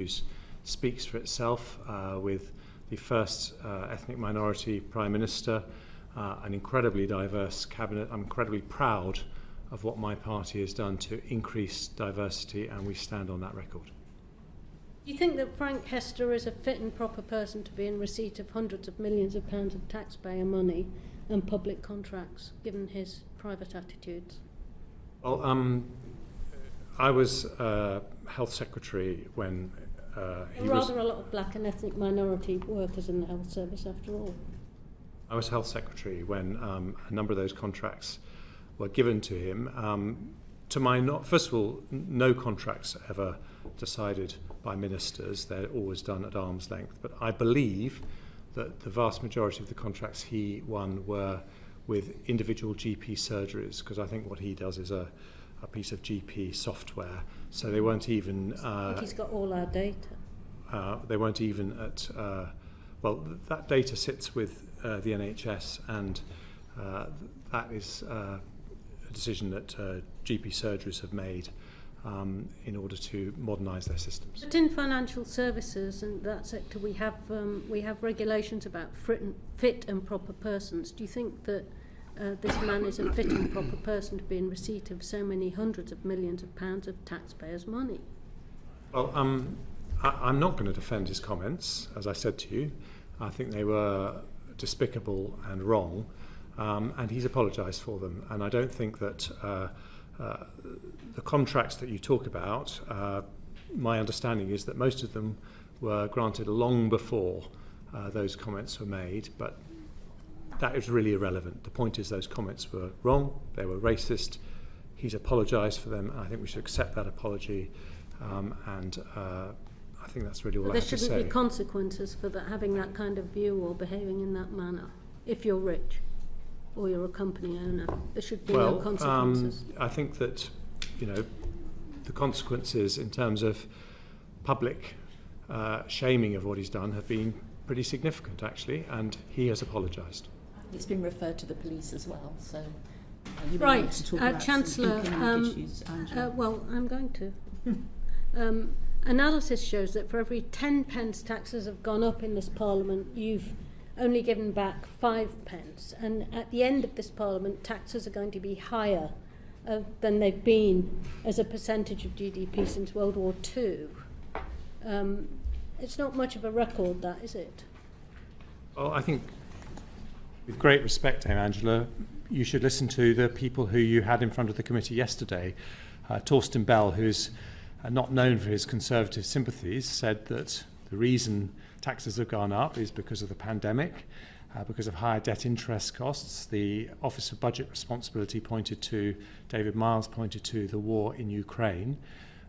news speaks for itself, with the first ethnic minority Prime Minister, an incredibly diverse cabinet. I'm incredibly proud of what my party has done to increase diversity, and we stand on that record. Do you think that Frank Hester is a fit and proper person to be in receipt of hundreds of millions of pounds of taxpayer money and public contracts, given his private attitudes? Well, I was Health Secretary when he was... Rather a lot of black and ethnic minority workers in the health service, after all. I was Health Secretary when a number of those contracts were given to him. First of all, no contracts ever decided by ministers. They're always done at arm's length. But I believe that the vast majority of the contracts he won were with individual GP surgeries, because I think what he does is a piece of GP software. So they weren't even... I think he's got all our data. They weren't even at... well, that data sits with the NHS, and that is a decision that GP surgeries have made in order to modernise their systems. But in financial services and that sector, we have regulations about fit and proper persons. Do you think that this man is a fit and proper person to be in receipt of so many hundreds of millions of pounds of taxpayers' money? Well, I'm not going to defend his comments, as I said to you. I think they were despicable and wrong, and he's apologised for them. And I don't think that the contracts that you talk about, my understanding is that most of them were granted long before those comments were made, but that is really irrelevant. The point is those comments were wrong, they were racist. He's apologised for them, and I think we should accept that apology, and I think that's really all I have to say. There shouldn't be consequences for having that kind of view or behaving in that manner, if you're rich or you're a company owner. There should be no consequences. I think that, the consequences in terms of public shaming of what he's done have been pretty significant, actually, and he has apologised. It's been referred to the police as well, so you may right, want to talk about Chancellor. some issues. Well, I'm going to. Analysis shows that for every 10 pence taxes have gone up in this Parliament, you've only given back 5 pence, and at the end of this Parliament, taxes are going to be higher than they've been as a percentage of GDP since World War II. It's not much of a record, that, is it? Well, I think, with great respect, Angela, you should listen to the people who you had in front of the committee yesterday. Torsten Bell, who's not known for his conservative sympathies, said that the reason taxes have gone up is because of the pandemic, because of higher debt interest costs. The Office of Budget Responsibility David Miles pointed to the war in Ukraine.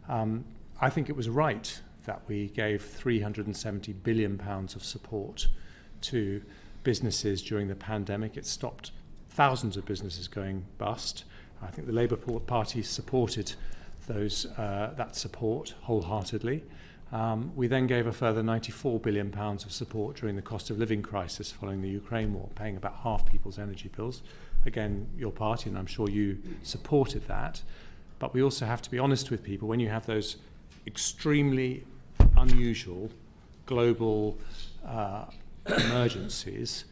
I think it was right that we gave £370 billion of support to businesses during the pandemic. It stopped thousands of businesses going bust. I think the Labour Party supported that support wholeheartedly. We then gave a further £94 billion of support during the cost of living crisis following the Ukraine war, paying about half people's energy bills. Again, your party, and I'm sure you supported that. But we also have to be honest with people. When you have those extremely unusual global emergencies,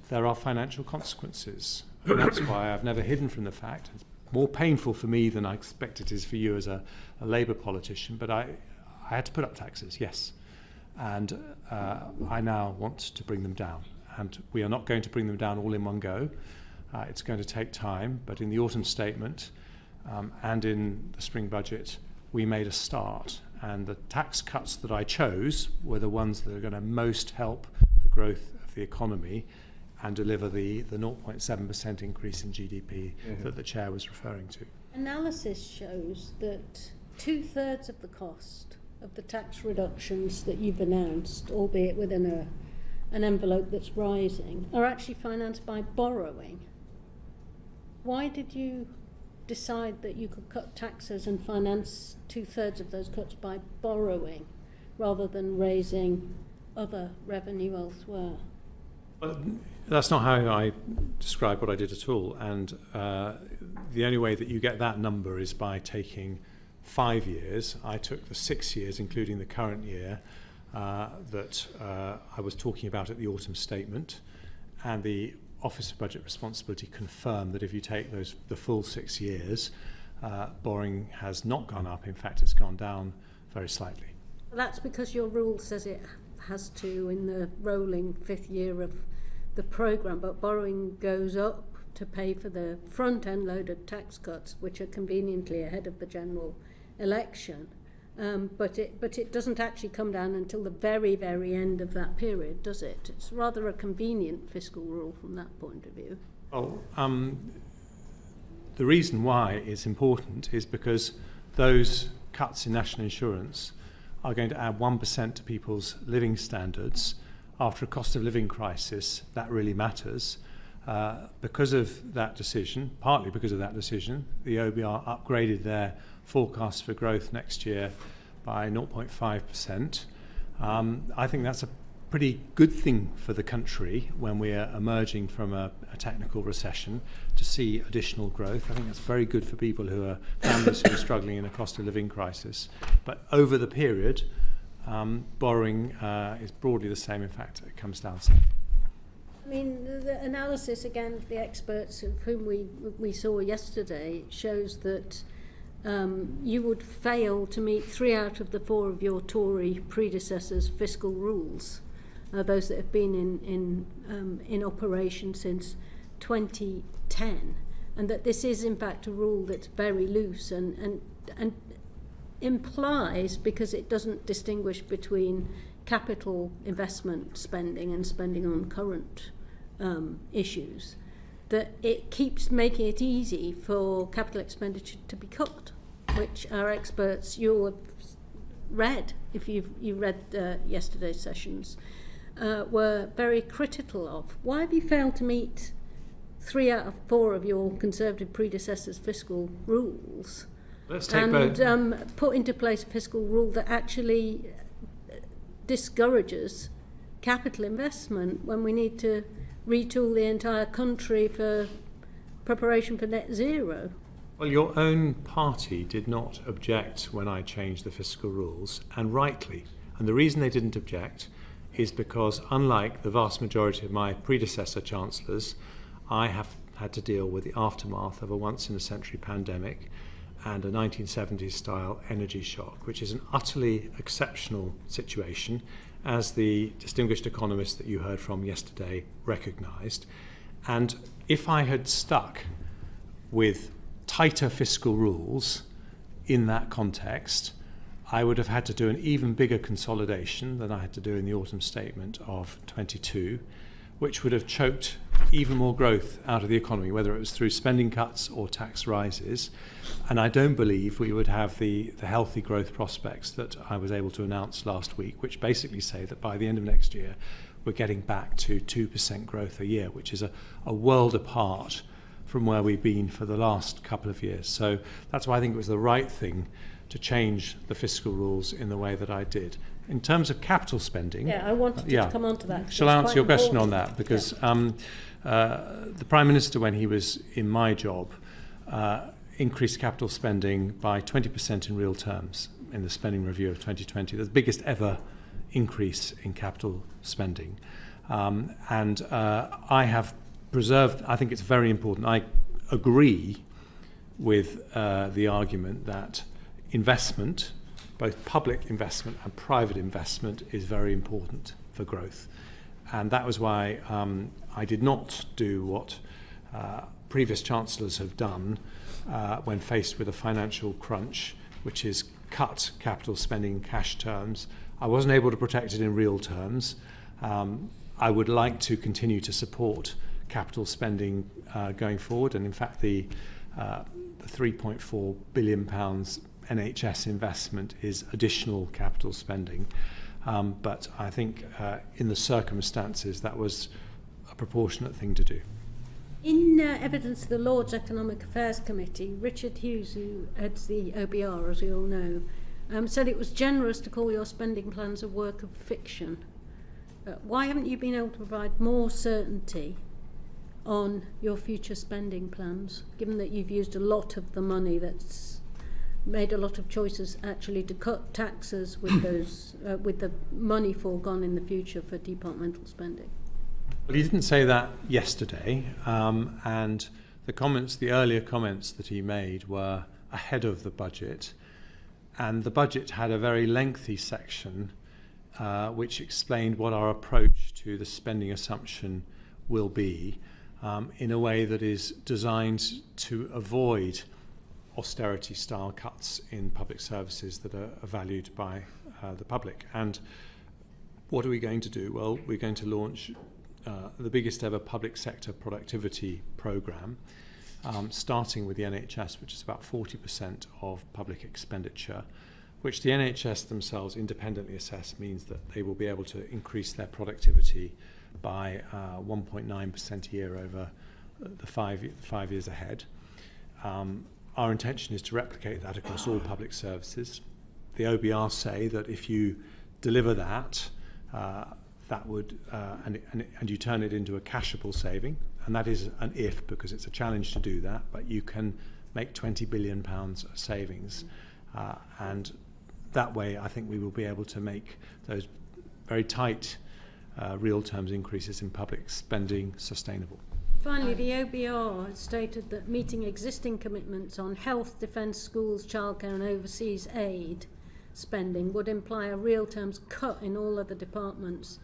there are financial consequences. And that's why I've never hidden from the fact. It's more painful for me than I expect it is for you as a Labour politician, but I had to put up taxes, yes. And I now want to bring them down. And we are not going to bring them down all in one go. It's going to take time, but in the autumn statement and in the spring budget, we made a start. And the tax cuts that I chose were the ones that are going to most help the growth of the economy and deliver the 0.7% increase in GDP that the Chair was referring to. Analysis shows that 2/3 of the cost of the tax reductions that you've announced, albeit within an envelope that's rising, are actually financed by borrowing. Why did you decide that you could cut taxes and finance 2/3 of those cuts by borrowing rather than raising other revenue elsewhere? Well, that's not how I describe what I did at all. And the only way that you get that number is by taking 5 years. I took the 6 years, including the current year, that I was talking about at the autumn statement, and the Office of Budget Responsibility confirmed that if you take the full 6 years, borrowing has not gone up. In fact, it's gone down very slightly. That's because your rule says it has to in the rolling 5th year of the programme, but borrowing goes up to pay for the front-end loaded tax cuts, which are conveniently ahead of the general election. But it doesn't actually come down until the very, very end of that period, does it? It's rather a convenient fiscal rule from that point of view. Well, the reason why it's important is because those cuts in national insurance are going to add 1% to people's living standards. After a cost of living crisis, that really matters. Because of that decision, partly because of that decision, the OBR upgraded their forecast for growth next year by 0.5%. I think that's a pretty good thing for the country when we're emerging from a technical recession to see additional growth. I think that's very good for people who are families who are struggling in a cost of living crisis. But over the period, borrowing is broadly the same. In fact, it comes down some. I mean, the analysis, again, of the experts of whom we saw yesterday shows that you would fail to meet 3 out of the 4 of your Tory predecessors' fiscal rules, those that have been in operation since 2010, and that this is in fact a rule that's very loose and implies, because it doesn't distinguish between capital investment spending and spending on current issues, that it keeps making it easy for capital expenditure to be cut, which our experts, you have read, if you read yesterday's sessions, were very critical of. Why have you failed to meet 3 out of 4 of your Conservative predecessors' fiscal rules and put into place a fiscal rule that actually discourages capital investment when we need to retool the entire country for preparation for net zero? Well, your own party did not object when I changed the fiscal rules, and rightly. And the reason they didn't object is because, unlike the vast majority of my predecessor chancellors, I have had to deal with the aftermath of a once-in-a-century pandemic and a 1970s-style energy shock, which is an utterly exceptional situation, as the distinguished economist that you heard from yesterday recognised. And if I had stuck with tighter fiscal rules in that context, I would have had to do an even bigger consolidation than I had to do in the autumn statement of 22, which would have choked even more growth out of the economy, whether it was through spending cuts or tax rises. And I don't believe we would have the healthy growth prospects that I was able to announce last week, which basically say that by the end of next year, we're getting back to 2% growth a year, which is a world apart from where we've been for the last couple of years. So that's why I think it was the right thing to change the fiscal rules in the way that I did. In terms of capital spending... Yeah, I wanted to come on to that. Shall I answer your question on that? Because the Prime Minister, when he was in my job, increased capital spending by 20% in real terms in the spending review of 2020. The biggest ever increase in capital spending. And I have preserved, I think it's very important. I agree with the argument that investment, both public investment and private investment, is very important for growth. And that was why I did not do what previous chancellors have done when faced with a financial crunch, which is cut capital spending in cash terms. I wasn't able to protect it in real terms. I would like to continue to support capital spending going forward, and in fact the £3.4 billion NHS investment is additional capital spending, but I think in the circumstances that was a proportionate thing to do. In evidence of the Lord's Economic Affairs Committee, Richard Hughes, who heads the OBR, as we all know, said it was generous to call your spending plans a work of fiction. Why haven't you been able to provide more certainty on your future spending plans, given that you've used a lot of the money that's made a lot of choices actually to cut taxes with those with the money foregone in the future for departmental spending. Well, he didn't say that yesterday, and the earlier comments that he made were ahead of the budget, and the budget had a very lengthy section which explained what our approach to the spending assumption will be, in a way that is designed to avoid austerity-style cuts in public services that are valued by the public. And what are we going to do? Well, we're going to launch the biggest ever public sector productivity programme, starting with the NHS, which is about 40% of public expenditure, which the NHS themselves independently assess means that they will be able to increase their productivity by 1.9% a year over the 5 years ahead. Our intention is to replicate that across all public services. The OBR say that if you deliver that, that would and you turn it into a cashable saving, and that is an if, because it's a challenge to do that, but you can make £20 billion savings, and that way I think we will be able to make those very tight real terms increases in public spending sustainable. Finally, the OBR has stated that meeting existing commitments on health, defence, schools, childcare and overseas aid spending would imply a real terms cut in all other departments'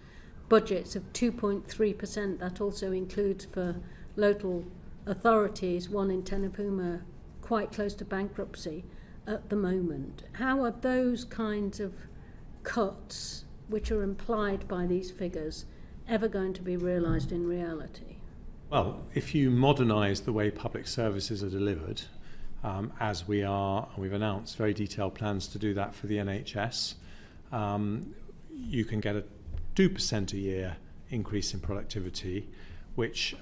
budgets of 2.3%. That also includes for local authorities, 1 in 10 of whom are quite close to bankruptcy at the moment. How are those kinds of cuts, which are implied by these figures, ever going to be realised in reality? Well, if you modernise the way public services are delivered, as we've announced very detailed plans to do that for the NHS, you can get a 2% a year increase in productivity, which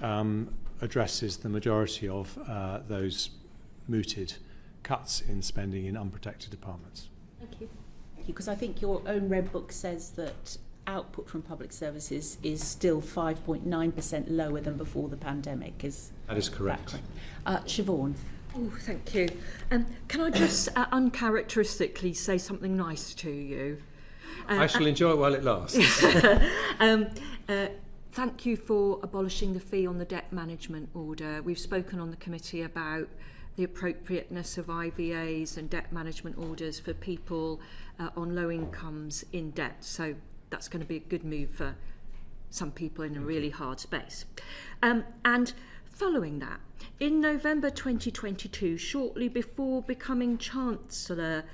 addresses the majority of those mooted cuts in spending in unprotected departments. Thank you. Because I think your own Red Book says that output from public services is still 5.9% lower than before the pandemic. That is correct. Siobhan. Oh, thank you. Can I just uncharacteristically say something nice to you? I shall enjoy it while it lasts. Thank you for abolishing the fee on the debt management order. We've spoken on the committee about the appropriateness of IVAs and debt management orders for people on low incomes in debt. So that's going to be a good move for some people in a really hard space. And following that, in November 2022, shortly before becoming Chancellor,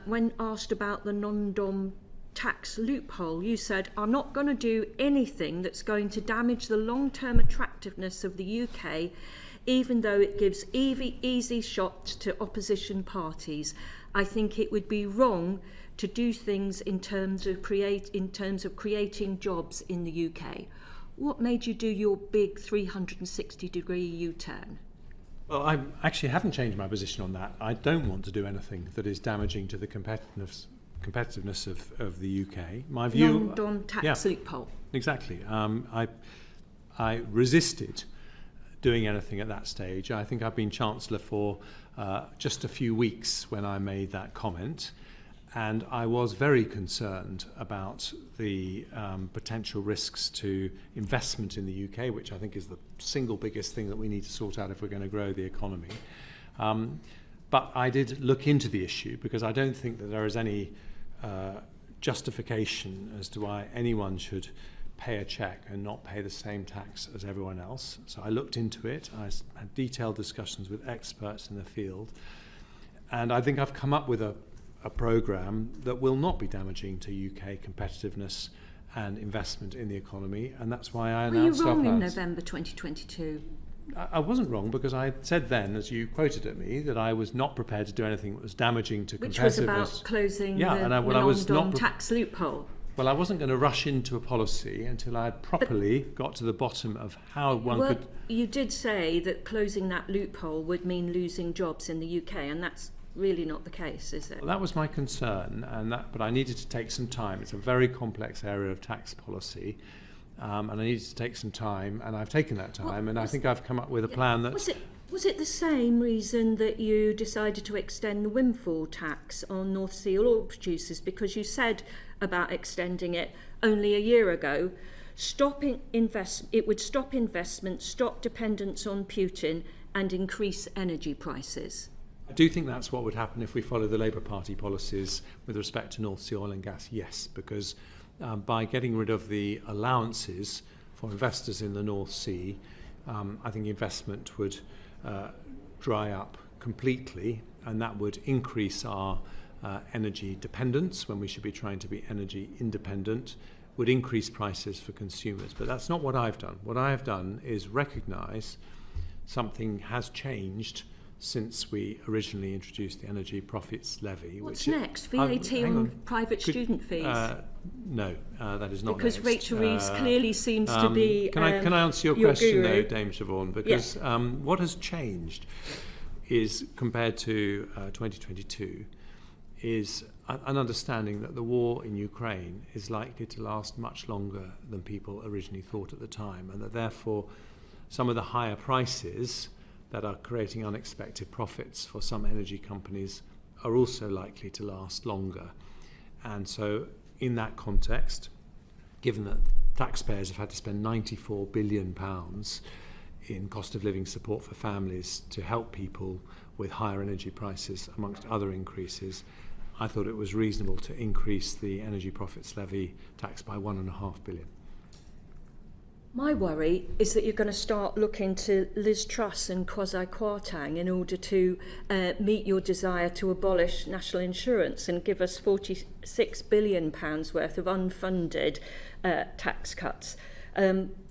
when asked about the non-dom tax loophole, you said, "I'm not going to do anything that's going to damage the long-term attractiveness of the UK, even though it gives easy shots to opposition parties. I think it would be wrong to do things in terms of creating jobs in the UK." What made you do your big 360-degree U-turn? Well, I actually haven't changed my position on that. I don't want to do anything that is damaging to the competitiveness of the UK. My view... Non-dom tax loophole. Exactly. I resisted doing anything at that stage. I think I've been Chancellor for just a few weeks when I made that comment, and I was very concerned about the potential risks to investment in the UK, which I think is the single biggest thing that we need to sort out if we're going to grow the economy. But I did look into the issue because I don't think that there is any justification as to why anyone should pay a cheque and not pay the same tax as everyone else. So I looked into it. I had detailed discussions with experts in the field, and I think I've come up with a programme that will not be damaging to UK competitiveness and investment in the economy, and that's why I announced our plans. Were you wrong in November 2022? I wasn't wrong, because I said then, as you quoted at me, that I was not prepared to do anything that was damaging to competitiveness. Which was about closing the non-dom tax loophole. Well, I wasn't going to rush into a policy until I had properly got to the bottom of how one could... You did say that closing that loophole would mean losing jobs in the UK, and that's really not the case, is it? Well, that was my concern, but I needed to take some time. It's a very complex area of tax policy, and I needed to take some time, and I've taken that time, and I think I've come up with a plan that Was it the same reason that you decided to extend the windfall tax on North Sea oil producers? Because you said about extending it only a year ago, it would stop investment, stop dependence on Putin and increase energy prices. I do think that's what would happen if we follow the Labour Party policies with respect to North Sea oil and gas, yes, because by getting rid of the allowances for investors in the North Sea, I think investment would dry up completely, and that would increase our energy dependence when we should be trying to be energy independent, would increase prices for consumers. But that's not what I've done. What I have done is recognise something has changed since we originally introduced the energy profits levy. What's next? VAT on private student fees? No, that is not because next. Rachel Reeves clearly seems to be Can I answer your question though, Dame Siobhan? Because what has changed is, compared to 2022, is an understanding that the war in Ukraine is likely to last much longer than people originally thought at the time, and that therefore some of the higher prices that are creating unexpected profits for some energy companies are also likely to last longer. And so in that context, given that taxpayers have had to spend £94 billion in cost of living support for families to help people with higher energy prices, amongst other increases, I thought it was reasonable to increase the energy profits levy tax by £1.5 billion. My worry is that you're going to start looking to Liz Truss and Kwasi Kwarteng in order to meet your desire to abolish national insurance and give us £46 billion worth of unfunded tax cuts.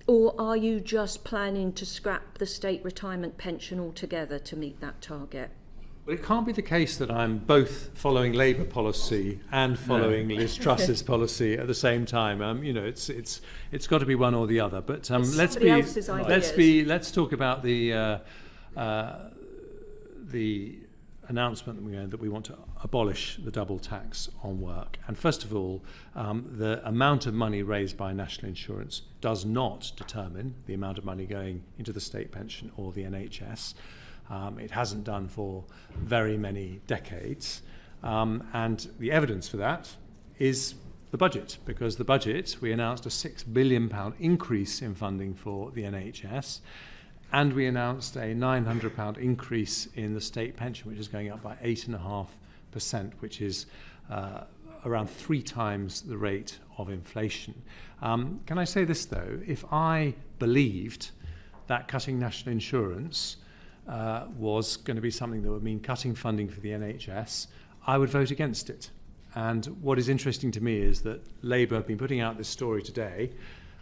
Or are you just planning to scrap the state retirement pension altogether to meet that target? Well, it can't be the case that I'm both following Labour policy and following Liz Truss's policy at the same time. It's got to be one or the other. But let's talk about the announcement that we want to abolish the double tax on work. And first of all, the amount of money raised by national insurance does not determine the amount of money going into the state pension or the NHS. It hasn't done for very many decades. And the evidence for that is the budget, because the budget, we announced a £6 billion increase in funding for the NHS, and we announced a £900 increase in the state pension, which is going up by 8.5%, which is around 3 times the rate of inflation. Can I say this, though? If I believed that cutting national insurance was going to be something that would mean cutting funding for the NHS, I would vote against it. And what is interesting to me is that Labour have been putting out this story today,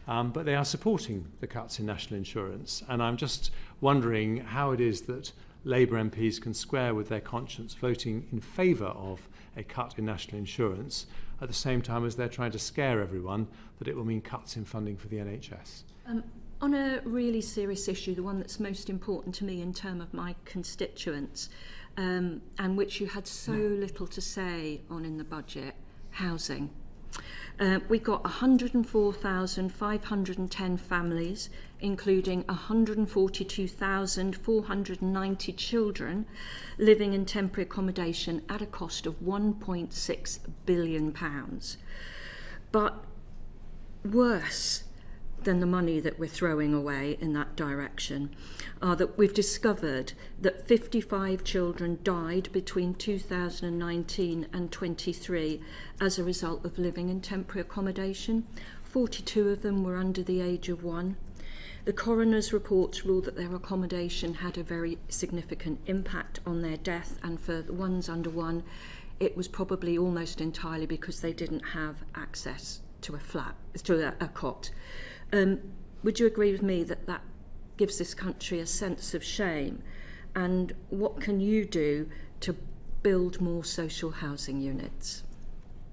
but they are supporting the cuts in national insurance. And I'm just wondering how it is that Labour MPs can square with their conscience voting in favour of a cut in national insurance at the same time as they're trying to scare everyone that it will mean cuts in funding for the NHS. On a really serious issue, the one that's most important to me in terms of my constituents, and which you had so little to say on in the budget, housing. We got 104,510 families, including 142,490 children living in temporary accommodation at a cost of £1.6 billion. But worse than the money that we're throwing away in that direction are that we've discovered that 55 children died between 2019 and 23 as a result of living in temporary accommodation. 42 of them were under the age of 1. The coroner's reports ruled that their accommodation had a very significant impact on their death, and for the ones under 1, it was probably almost entirely because they didn't have access to a cot. Would you agree with me that that gives this country a sense of shame? And what can you do to build more social housing units?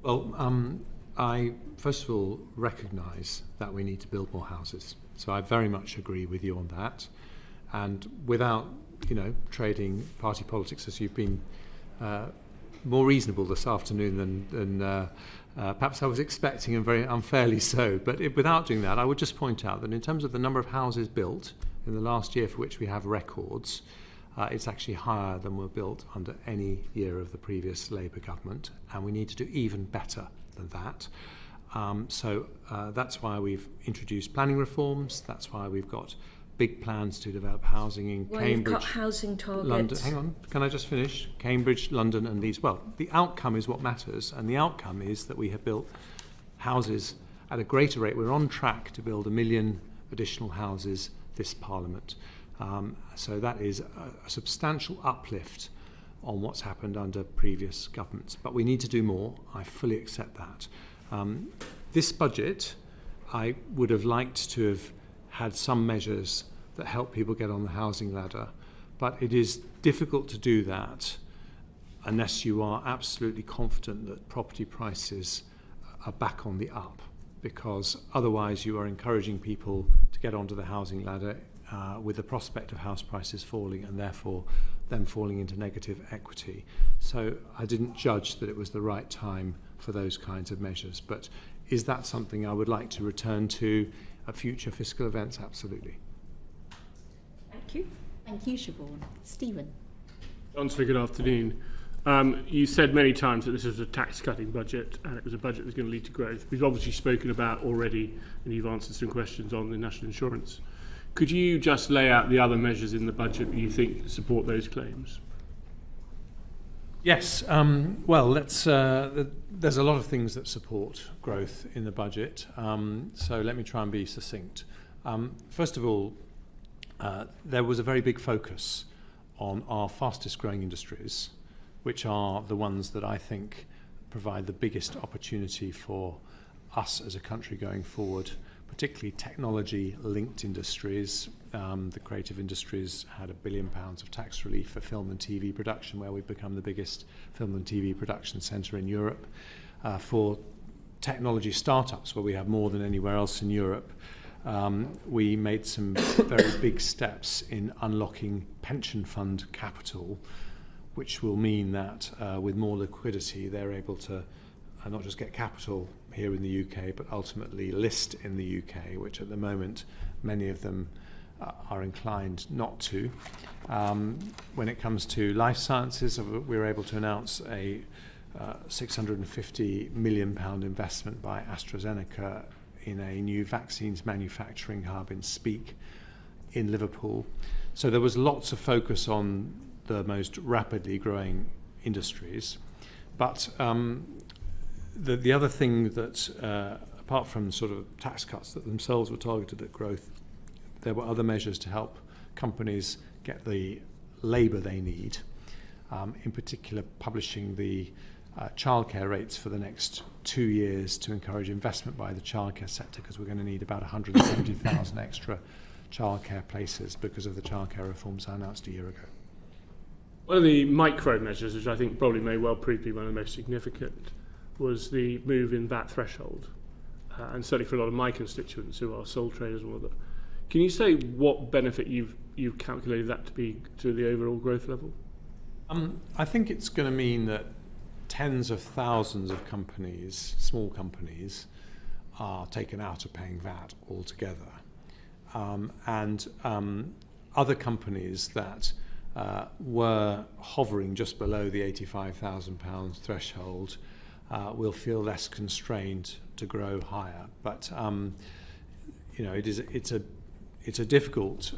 Well, I first of all recognise that we need to build more houses. So I very much agree with you on that. And without, trading party politics, as you've been more reasonable this afternoon than perhaps I was expecting, and very unfairly so. But without doing that, I would just point out that in terms of the number of houses built in the last year for which we have records, It's actually higher than were built under any year of the previous Labour government, and we need to do even better than that. So that's why we've introduced planning reforms. That's why we've got big plans to develop housing in Well, Cambridge, you've got housing targets. London. Hang on, can I just finish? Cambridge, London and Leeds. Well, the outcome is what matters, and the outcome is that we have built houses at a greater rate. We're on track to build 1 million additional houses this Parliament. So that is a substantial uplift on what's happened under previous governments. But we need to do more. I fully accept that. This budget, I would have liked to have had some measures that help people get on the housing ladder, but it is difficult to do that unless you are absolutely confident that property prices are back on the up, because otherwise you are encouraging people to get onto the housing ladder with the prospect of house prices falling and therefore them falling into negative equity. So I didn't judge that it was the right time for those kinds of measures. But is that something I would like to return to at future fiscal events? Absolutely. Thank you. Thank you, Siobhan. Stephen. Chancellor, good afternoon. You said many times that this was a tax-cutting budget and it was a budget that's going to lead to growth. We've obviously spoken about already, and you've answered some questions on the national insurance. Could you just lay out the other measures in the budget that you think support those claims? Yes. Well, there's a lot of things that support growth in the budget. So let me try and be succinct. First of all, there was a very big focus on our fastest growing industries, which are the ones that I think provide the biggest opportunity for us as a country going forward, particularly technology-linked industries. The creative industries had £1 billion of tax relief for film and TV production, where we've become the biggest film and TV production centre in Europe. For technology startups, where we have more than anywhere else in Europe, we made some very big steps in unlocking pension fund capital, which will mean that with more liquidity, they're able to not just get capital here in the UK, but ultimately list in the UK, which at the moment many of them are inclined not to. When it comes to life sciences, we were able to announce a £650 million investment by AstraZeneca in a new vaccines manufacturing hub in Speke in Liverpool. So there was lots of focus on the most rapidly growing industries. But the other thing that, apart from sort of tax cuts that themselves were targeted at growth, there were other measures to help companies get the labour they need, in particular publishing the childcare rates for the next 2 years to encourage investment by the childcare sector, because we're going to need about 170,000 extra childcare places because of the childcare reforms I announced a year ago. One of the micro measures, which I think probably may well prove to be one of the most significant, was the move in VAT threshold, and certainly for a lot of my constituents who are sole traders and all that. Can you say what benefit you've calculated that to be to the overall growth level? I think it's going to mean that tens of thousands of companies, small companies, are taken out of paying VAT altogether. And other companies that were hovering just below the £85,000 threshold will feel less constrained to grow higher. But it's a difficult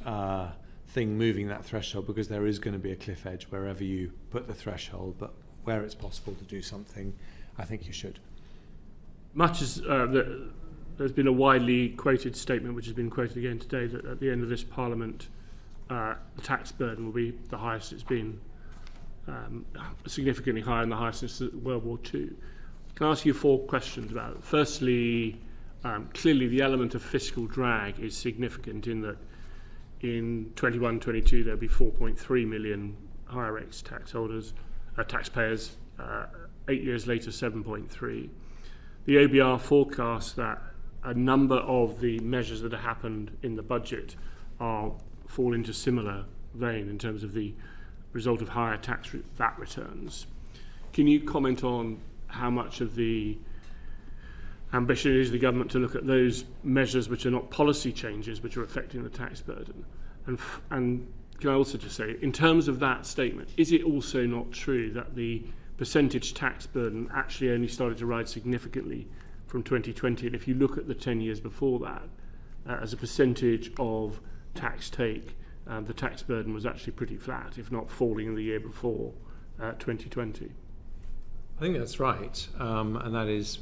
thing moving that threshold, because there is going to be a cliff edge wherever you put the threshold. But where it's possible to do something, I think you should. Much as there's been a widely quoted statement, which has been quoted again today, that at the end of this Parliament, the tax burden will be the highest it's been, significantly higher and the highest since World War II. Can I ask you 4 questions about it? Firstly, clearly the element of fiscal drag is significant in that in 21-22 there'll be 4.3 million higher rates taxpayers, 8 years later 7.3. The OBR forecasts that a number of the measures that have happened in the budget fall into similar vein in terms of the result of higher VAT returns. Can you comment on how much of the ambition is the government to look at those measures which are not policy changes, which are affecting the tax burden, and can I also just say, in terms of that statement, is it also not true that the percentage tax burden actually only started to rise significantly from 2020? And if you look at the 10 years before that, as a percentage of tax take, the tax burden was actually pretty flat, if not falling in the year before 2020. I think that's right, and that is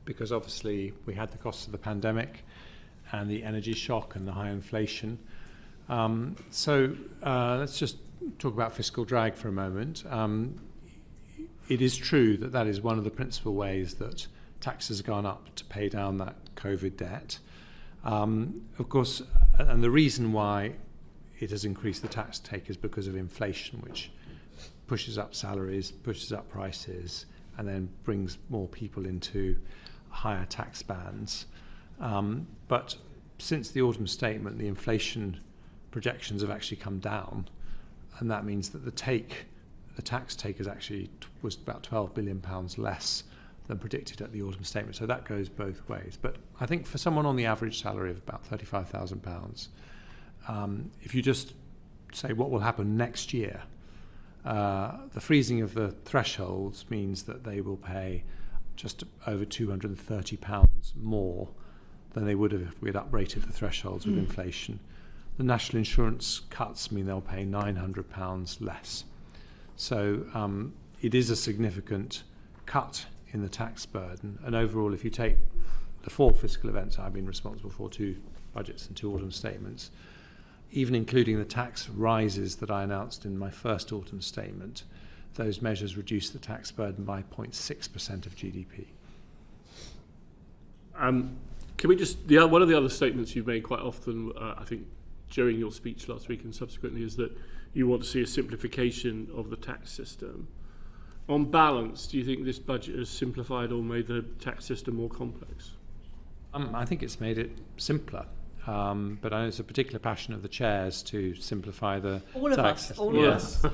because obviously we had the costs of the pandemic and the energy shock and the high inflation. So let's just talk about fiscal drag for a moment. It is true that that is one of the principal ways that taxes have gone up to pay down that COVID debt. Of course, and the reason why it has increased the tax take is because of inflation, which pushes up salaries, pushes up prices, and then brings more people into higher tax bands. But since the autumn statement, the inflation projections have actually come down, and that means that the tax take was about £12 billion less than predicted at the autumn statement. So that goes both ways. But I think for someone on the average salary of about £35,000, if you just say what will happen next year, the freezing of the thresholds means that they will pay just over £230 more than they would have if we had uprated the thresholds with inflation. The national insurance cuts mean they'll pay £900 less. So it is a significant cut in the tax burden. And overall, if you take the 4 fiscal events I've been responsible for, 2 budgets and 2 autumn statements, even including the tax rises that I announced in my first autumn statement, those measures reduce the tax burden by 0.6% of GDP. Can we just, one of the other statements you've made quite often, I think during your speech last week and subsequently, is that you want to see a simplification of the tax system. On balance, do you think this budget has simplified or made the tax system more complex? I think it's made it simpler. But I know it's a particular passion of the chairs to simplify the tax system. All of us.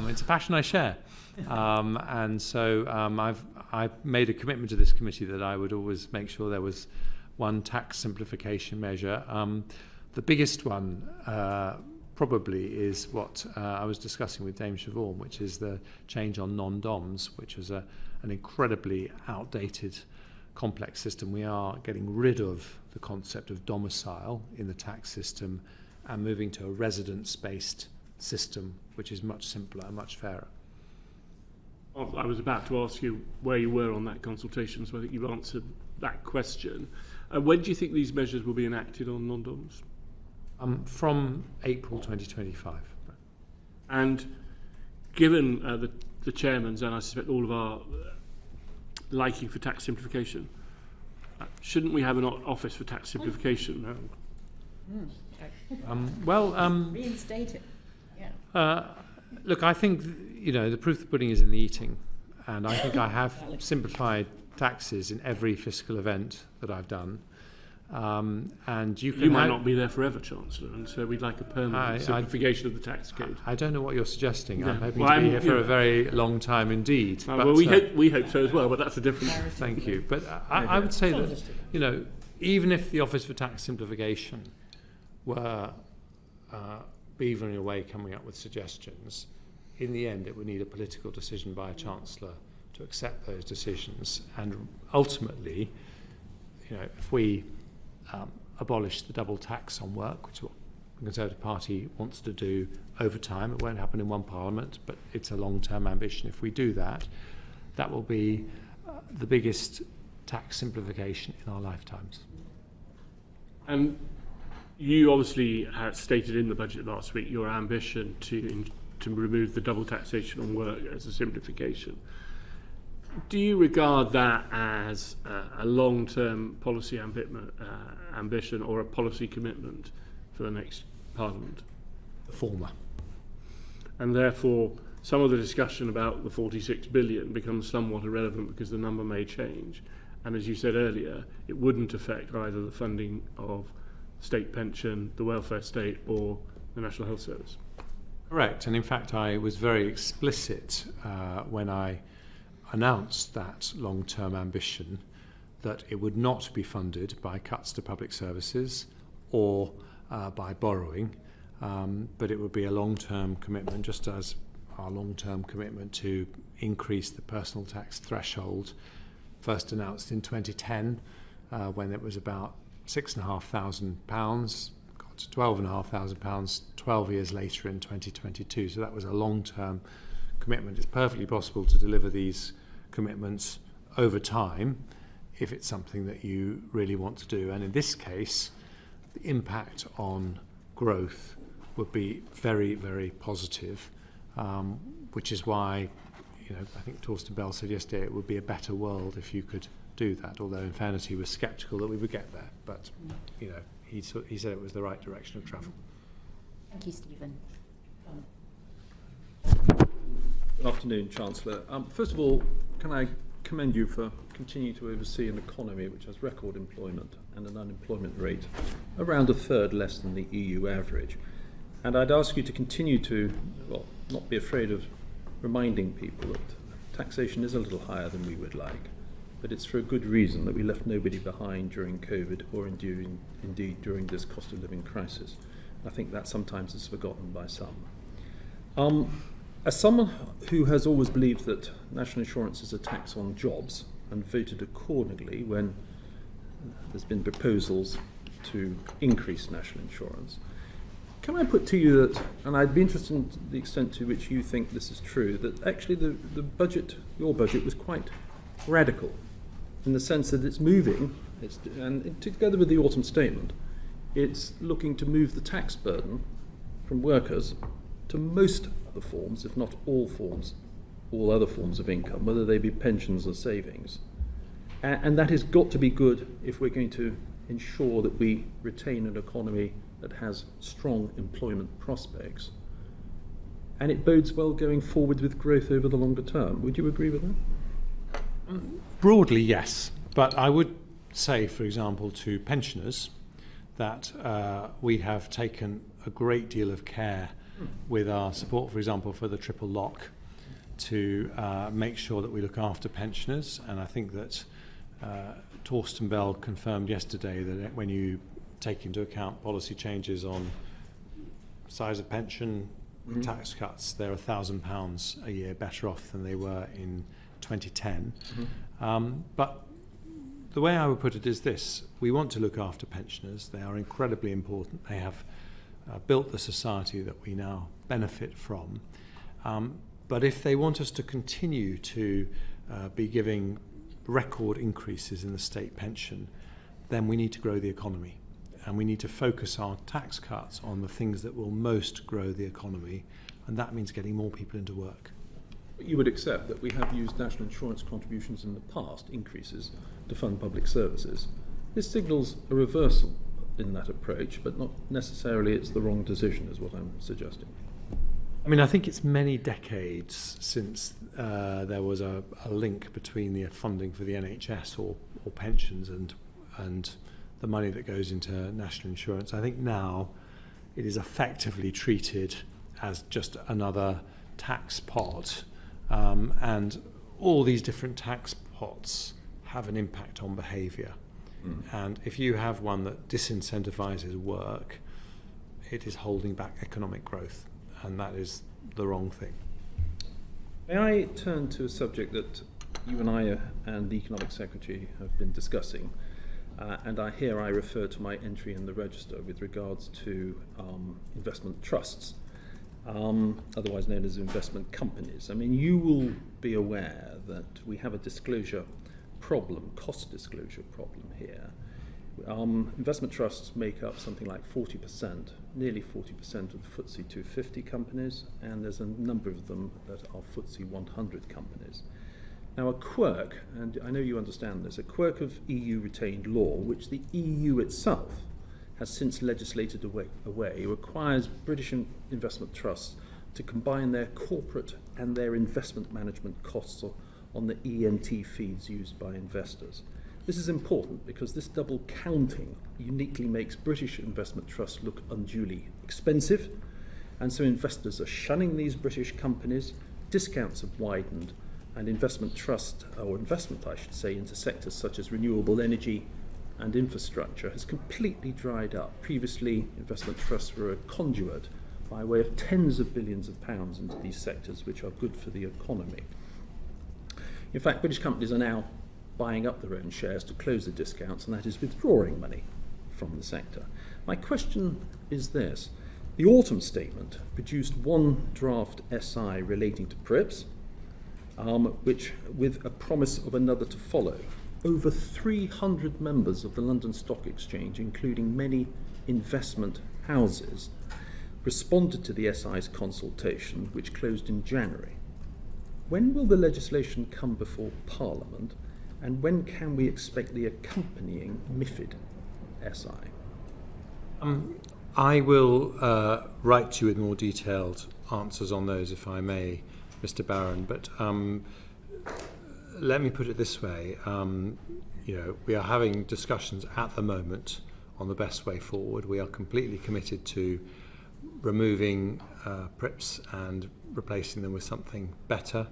It's a passion I share. And so I've made a commitment to this committee that I would always make sure there was one tax simplification measure. The biggest one probably is what I was discussing with Dame Siobhan, which is the change on non-doms, which was an incredibly outdated complex system. We are getting rid of the concept of domicile in the tax system and moving to a residence-based system, which is much simpler and much fairer. I was about to ask you where you were on that consultation, so I think you've answered that question. When do you think these measures will be enacted on non-doms? From April 2025. And given the chairman's and I suspect all of our liking for tax simplification, shouldn't we have an office for tax simplification now? Reinstate it. Look, I think the proof of the pudding is in the eating, and I think I have simplified taxes in every fiscal event that I've done. And you might not be there forever, Chancellor, and so we'd like a permanent simplification of the tax code. I don't know what you're suggesting. Yeah. I'm hoping to be here for a very long time indeed. We hope so as well, but that's a different. Thank you. But I would say that even if the Office for Tax Simplification were beavering away coming up with suggestions, in the end it would need a political decision by a Chancellor to accept those decisions. And ultimately, if we abolish the double tax on work, which is what the Conservative Party wants to do over time. It won't happen in one Parliament, but it's a long-term ambition. If we do that, that will be the biggest tax simplification in our lifetimes. And you obviously had stated in the budget last week your ambition to remove the double taxation on work as a simplification. Do you regard that as a long-term policy ambition or a policy commitment for the next Parliament? The former. And therefore, some of the discussion about the 46 billion becomes somewhat irrelevant because the number may change. And as you said earlier, it wouldn't affect either the funding of state pension, the welfare state, or the National Health Service. Correct. And in fact, I was very explicit when I announced that long-term ambition that it would not be funded by cuts to public services or by borrowing. but it would be a long-term commitment, just as our long-term commitment to increase the personal tax threshold, first announced in 2010 when it was about £6,500, got to £12,500 12 years later in 2022. So that was a long-term commitment. It's perfectly possible to deliver these commitments over time if it's something that you really want to do. And in this case, the impact on growth would be very, very positive, which is why, I think Torsten Bell said yesterday it would be a better world if you could do that, although in fairness he was sceptical that we would get there. But, he said it was the right direction of travel. Thank you, Stephen. Good afternoon, Chancellor. First of all, can I commend you for continuing to oversee an economy which has record employment and an unemployment rate around a third less than the EU average. And I'd ask you to continue to, not be afraid of reminding people that taxation is a little higher than we would like, but it's for a good reason that we left nobody behind during COVID or indeed during this cost of living crisis. I think that sometimes is forgotten by some. As someone who has always believed that national insurance is a tax on jobs and voted accordingly when there's been proposals to increase national insurance, can I put to you that, and I'd be interested in the extent to which you think this is true, that actually the budget, your budget, was quite radical in the sense that it's moving, and together with the autumn statement, it's looking to move the tax burden from workers to most other forms, if not all other forms of income, whether they be pensions or savings. And that has got to be good if we're going to ensure that we retain an economy that has strong employment prospects. And it bodes well going forward with growth over the longer term. Would you agree with that? Broadly, yes. But I would say, for example, to pensioners that we have taken a great deal of care with our support, for example, for the triple lock, to make sure that we look after pensioners. And I think that Torsten Bell confirmed yesterday that when you take into account policy changes on size of pension, tax cuts, they're £1,000 a year better off than they were in 2010. But the way I would put it is this: we want to look after pensioners. They are incredibly important. They have built the society that we now benefit from. But if they want us to continue to be giving record increases in the state pension, then we need to grow the economy. And we need to focus our tax cuts on the things that will most grow the economy, and that means getting more people into work. You would accept that we have used national insurance contributions in the past, increases, to fund public services. This signals a reversal in that approach, but not necessarily it's the wrong decision, is what I'm suggesting. I mean, I think it's many decades since there was a link between the funding for the NHS or pensions and the money that goes into national insurance. I think now it is effectively treated as just another tax pot, and all these different tax pots have an impact on behaviour. And if you have one that disincentivises work, it is holding back economic growth, and that is the wrong thing. May I turn to a subject that you and I and the Economic Secretary have been discussing, and I refer to my entry in the register with regards to investment trusts, otherwise known as investment companies. I mean, you will be aware that we have a disclosure problem, cost disclosure problem here. Investment trusts make up something like 40%, nearly 40% of the FTSE 250 companies, and there's a number of them that are FTSE 100 companies. Now, a quirk, and I know you understand this, a quirk of EU retained law, which the EU itself has since legislated away, requires British investment trusts to combine their corporate and their investment management costs on the EMT feeds used by investors. This is important because this double counting uniquely makes British investment trusts look unduly expensive, and so investors are shunning these British companies, discounts have widened, and investment, I should say, into sectors such as renewable energy, and infrastructure has completely dried up. Previously, investment trusts were a conduit by way of tens of billions of pounds into these sectors, which are good for the economy. In fact, British companies are now buying up their own shares to close the discounts, and that is withdrawing money from the sector. My question is this. The autumn statement produced one draft SI relating to PRIPS, which with a promise of another to follow. Over 300 members of the London Stock Exchange, including many investment houses, responded to the SI's consultation, which closed in January. When will the legislation come before Parliament, and when can we expect the accompanying MiFID SI? I will write to you with more detailed answers on those, if I may, Mr. Barron. But let me put it this way. We are having discussions at the moment on the best way forward. We are completely committed to removing PRIPS and replacing them with something better.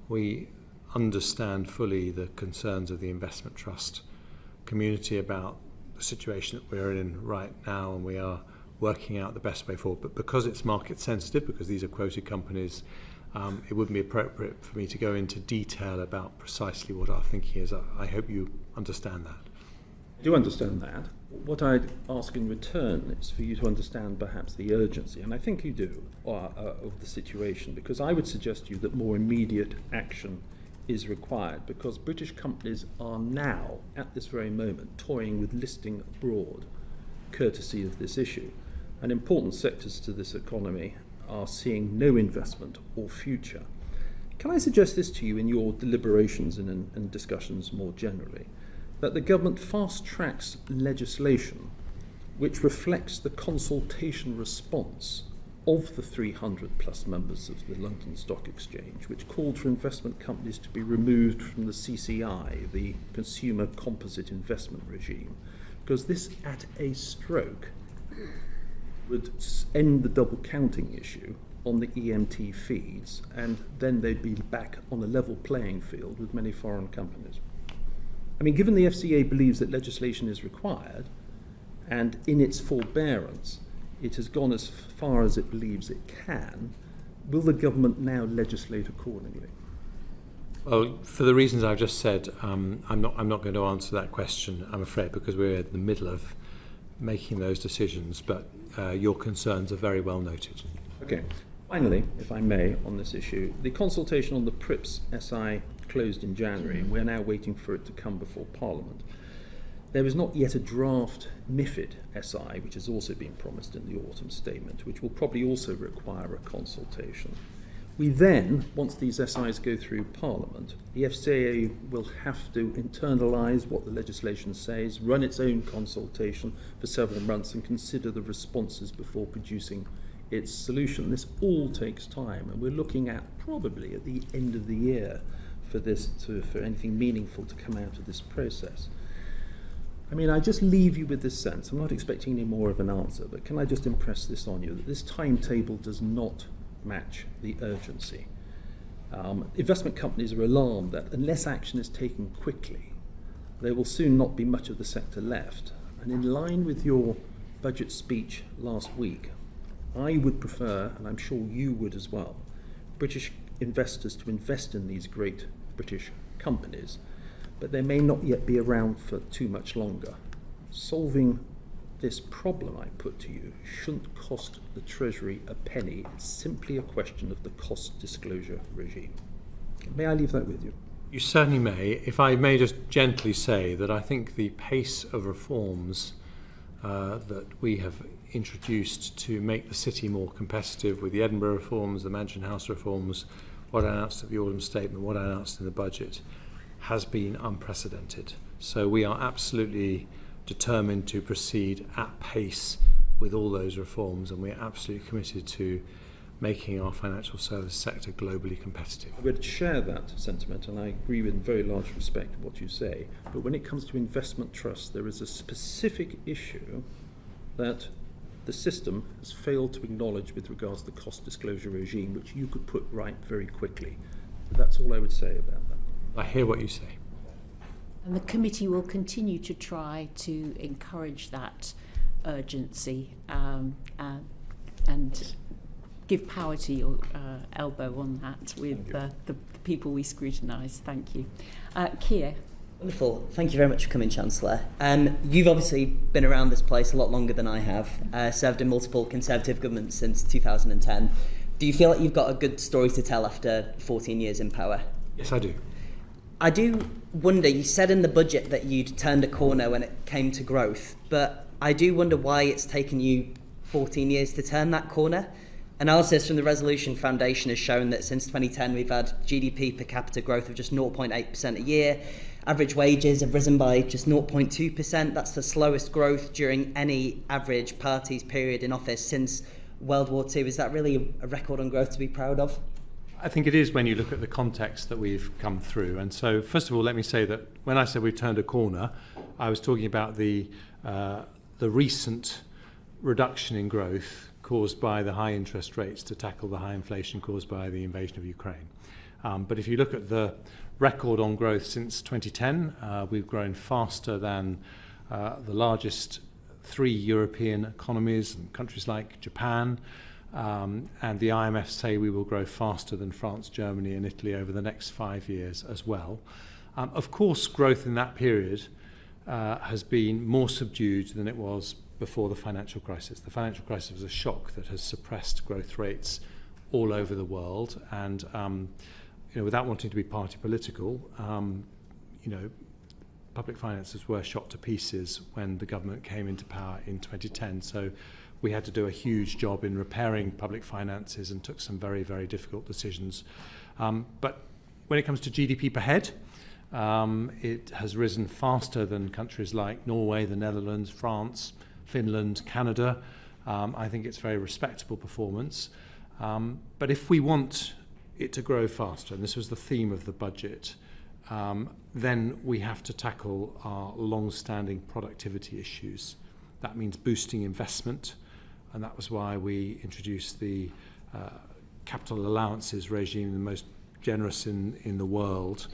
We understand fully the concerns of the investment trust community about the situation that we're in right now, and we are working out the best way forward. But because it's market sensitive, because these are quoted companies, it wouldn't be appropriate for me to go into detail about precisely what our thinking is. I hope you understand that. I do understand that. What I'd ask in return is for you to understand perhaps the urgency, and I think you do, of the situation, because I would suggest to you that more immediate action is required, because British companies are now, at this very moment, toying with listing abroad, courtesy of this issue. And important sectors to this economy are seeing no investment or future. Can I suggest this to you in your deliberations and discussions more generally? That the government fast-tracks legislation which reflects the consultation response of the 300 plus members of the London Stock Exchange, which called for investment companies to be removed from the CCI, the Consumer Composite Investment Regime, because this at a stroke would end the double counting issue on the EMT feeds, and then they'd be back on a level playing field with many foreign companies. I mean, given the FCA believes that legislation is required, and in its forbearance, it has gone as far as it believes it can, will the government now legislate accordingly? Well, for the reasons I've just said, I'm not going to answer that question, I'm afraid, because we're in the middle of making those decisions, but your concerns are very well noted. Okay. Finally, if I may, on this issue, the consultation on the PRIPS SI closed in January, and we're now waiting for it to come before Parliament. There is not yet a draft MiFID SI, which has also been promised in the autumn statement, which will probably also require a consultation. We then, once these SIs go through Parliament, the FCA will have to internalise what the legislation says, run its own consultation for several months, and consider the responses before producing its solution. This all takes time, and we're looking at probably at the end of the year for anything meaningful to come out of this process. I mean, I just leave you with this sense. I'm not expecting any more of an answer, but can I just impress this on you, that this timetable does not match the urgency. Investment companies are alarmed that unless action is taken quickly, there will soon not be much of the sector left. And in line with your budget speech last week, I would prefer, and I'm sure you would as well, British investors to invest in these great British companies, but they may not yet be around for too much longer. Solving this problem I put to you shouldn't cost the Treasury a penny. It's simply a question of the cost disclosure regime. May I leave that with you? You certainly may. If I may just gently say that I think the pace of reforms that we have introduced to make the city more competitive, with the Edinburgh reforms, the Mansion House reforms, what I announced at the autumn statement, what I announced in the budget, has been unprecedented. So we are absolutely determined to proceed at pace with all those reforms, and we're absolutely committed to making our financial service sector globally competitive. I would share that sentiment, and I agree with in very large respect what you say, but when it comes to investment trusts, there is a specific issue that the system has failed to acknowledge with regards to the cost disclosure regime, which you could put right very quickly. That's all I would say about that. I hear what you say. And the committee will continue to try to encourage that urgency and give power to your elbow on that with the people we scrutinise. Thank you. Keir. Wonderful. Thank you very much for coming, Chancellor. You've obviously been around this place a lot longer than I have, served in multiple Conservative governments since 2010. Do you feel like you've got a good story to tell after 14 years in power? Yes, I do. I do wonder, you said in the budget that you'd turned a corner when it came to growth, but I do wonder why it's taken you 14 years to turn that corner. Analysis from the Resolution Foundation has shown that since 2010 we've had GDP per capita growth of just 0.8% a year. Average wages have risen by just 0.2%. That's the slowest growth during any average party's period in office since World War II. Is that really a record on growth to be proud of? I think it is when you look at the context that we've come through. And so, first of all, let me say that when I said we've turned a corner, I was talking about the recent reduction in growth caused by the high interest rates to tackle the high inflation caused by the invasion of Ukraine. But if you look at the record on growth since 2010, we've grown faster than the largest 3 European economies and countries like Japan. And the IMF say we will grow faster than France, Germany and Italy over the next 5 years as well. Of course, growth in that period has been more subdued than it was before the financial crisis. The financial crisis was a shock that has suppressed growth rates all over the world. And without wanting to be party political, public finances were shot to pieces when the government came into power in 2010. So we had to do a huge job in repairing public finances and took some very, very difficult decisions. But when it comes to GDP per head, it has risen faster than countries like Norway, the Netherlands, France, Finland, Canada. I think it's very respectable performance. But if we want it to grow faster, and this was the theme of the budget, then we have to tackle our long-standing productivity issues. That means boosting investment, and that was why we introduced the capital allowances regime, the most generous in the world,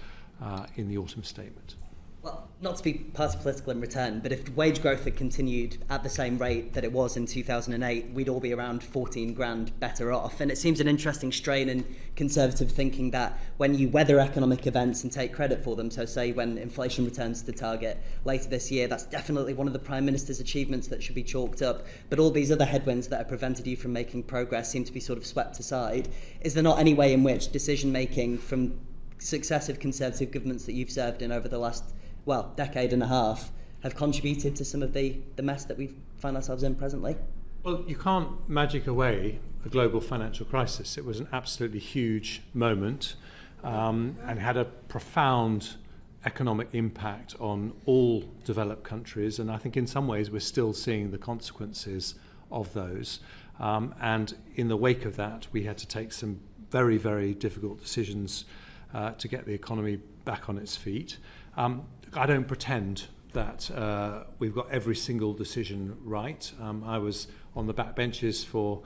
in the autumn statement. Well, not to be party political in return, but if wage growth had continued at the same rate that it was in 2008, we'd all be around 14 grand better off. And it seems an interesting strain in Conservative thinking that when you weather economic events and take credit for them, so say when inflation returns to target later this year, that's definitely one of the Prime Minister's achievements that should be chalked up. But all these other headwinds that have prevented you from making progress seem to be sort of swept aside. Is there not any way in which decision-making from successive Conservative governments that you've served in over the last decade and a half have contributed to some of the mess that we find ourselves in presently? Well, you can't magic away a global financial crisis. It was an absolutely huge moment and had a profound economic impact on all developed countries. And I think in some ways we're still seeing the consequences of those. And in the wake of that, we had to take some very, very difficult decisions to get the economy back on its feet. I don't pretend that we've got every single decision right. I was on the back benches for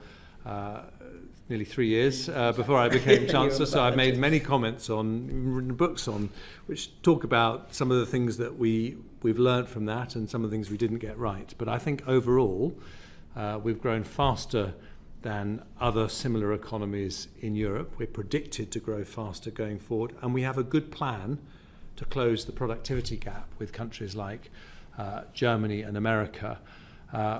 nearly 3 years before I became Chancellor, so I've made many comments on, written books on, which talk about some of the things that we've learned from that and some of the things we didn't get right. But I think overall, we've grown faster than other similar economies in Europe. We're predicted to grow faster going forward, and we have a good plan to close the productivity gap with countries like Germany and America,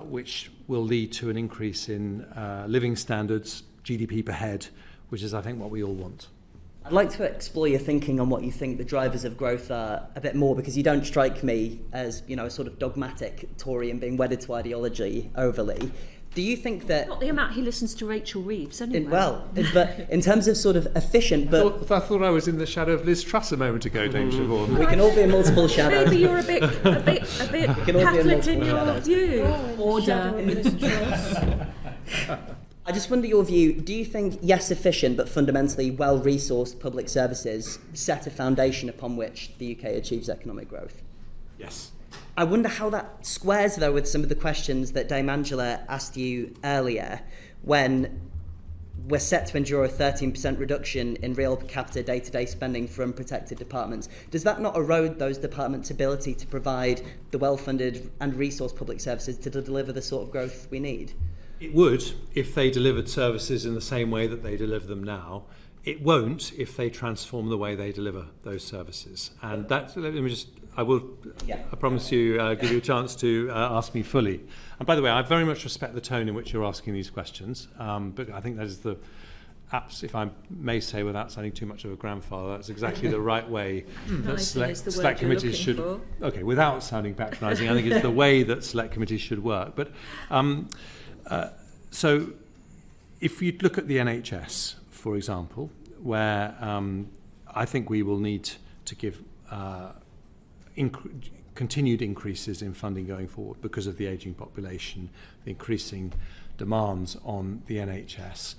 which will lead to an increase in living standards, GDP per head, which is, I think, what we all want. I'd like to explore your thinking on what you think the drivers of growth are a bit more, because you don't strike me as, a sort of dogmatic Tory and being wedded to ideology overly. Do you think that... Not the amount he listens to Rachel Reeves, anyway. But in terms of sort of efficient... But I thought I was in the shadow of Liz Truss a moment ago, Dame Siobhan. We can all be in multiple shadows. Maybe you're a bit Catholic in your view. Order. I just wonder your view. Do you think, yes, efficient, but fundamentally well-resourced public services set a foundation upon which the UK achieves economic growth? Yes. I wonder how that squares, though, with some of the questions that Dame Angela asked you earlier, when we're set to endure a 13% reduction in real per capita day-to-day spending from protected departments. Does that not erode those departments' ability to provide the well-funded and resourced public services to deliver the sort of growth we need? It would if they delivered services in the same way that they deliver them now. It won't if they transform the way they deliver those services. And that, I promise you, give you a chance to ask me fully. And by the way, I very much respect the tone in which you're asking these questions, but I think that is if I may say without sounding too much of a grandfather, that's exactly the right way that select committees should. Okay, without sounding patronising, I think it's the way that select committees should work. But so, if you look at the NHS, for example, where I think we will need to give continued increases in funding going forward because of the ageing population, the increasing demands on the NHS.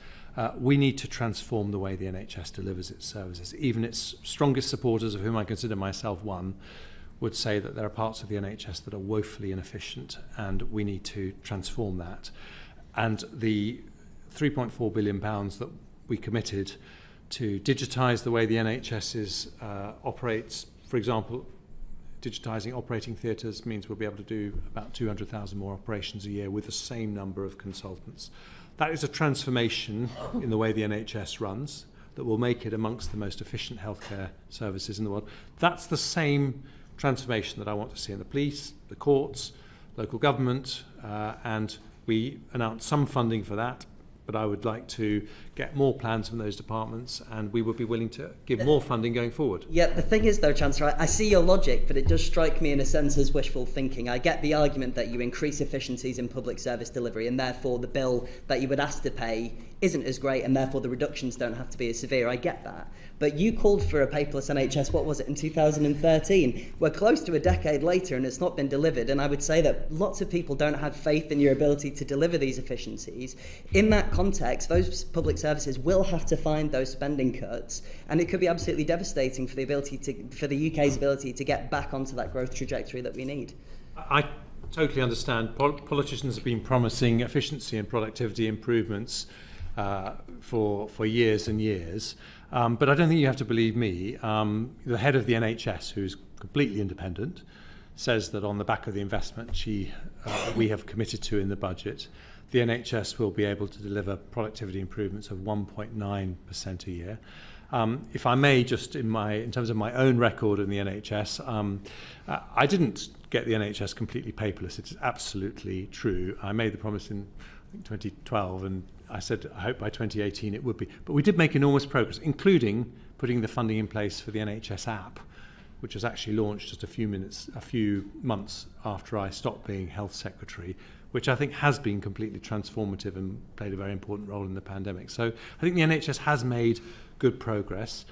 We need to transform the way the NHS delivers its services. Even its strongest supporters, of whom I consider myself one, would say that there are parts of the NHS that are woefully inefficient, and we need to transform that. And the £3.4 billion that we committed to digitise the way the NHS operates, for example, digitising operating theatres means we'll be able to do about 200,000 more operations a year with the same number of consultants. That is a transformation in the way the NHS runs that will make it amongst the most efficient healthcare services in the world. That's the same transformation that I want to see in the police, the courts, local government, and we announced some funding for that, but I would like to get more plans from those departments, and we would be willing to give more funding going forward. Yeah, the thing is though, Chancellor, I see your logic, but it does strike me in a sense as wishful thinking. I get the argument that you increase efficiencies in public service delivery, and therefore the bill that you would ask to pay isn't as great, and therefore the reductions don't have to be as severe. I get that. But you called for a paperless NHS, what was it, in 2013? We're close to a decade later and it's not been delivered, and I would say that lots of people don't have faith in your ability to deliver these efficiencies. In that context, those public services will have to find those spending cuts, and it could be absolutely devastating for the UK's ability to get back onto that growth trajectory that we need. I totally understand. Politicians have been promising efficiency and productivity improvements for years and years. But I don't think you have to believe me. The head of the NHS, who's completely independent, says that on the back of the investment we have committed to in the budget, the NHS will be able to deliver productivity improvements of 1.9% a year. If I may, just in terms of my own record in the NHS, I didn't get the NHS completely paperless. It is absolutely true. I made the promise in 2012, and I said I hope by 2018 it would be. But we did make enormous progress, including putting the funding in place for the NHS app, which was actually launched just a few months after I stopped being Health Secretary, which I think has been completely transformative and played a very important role in the pandemic. So I think the NHS has made good progress.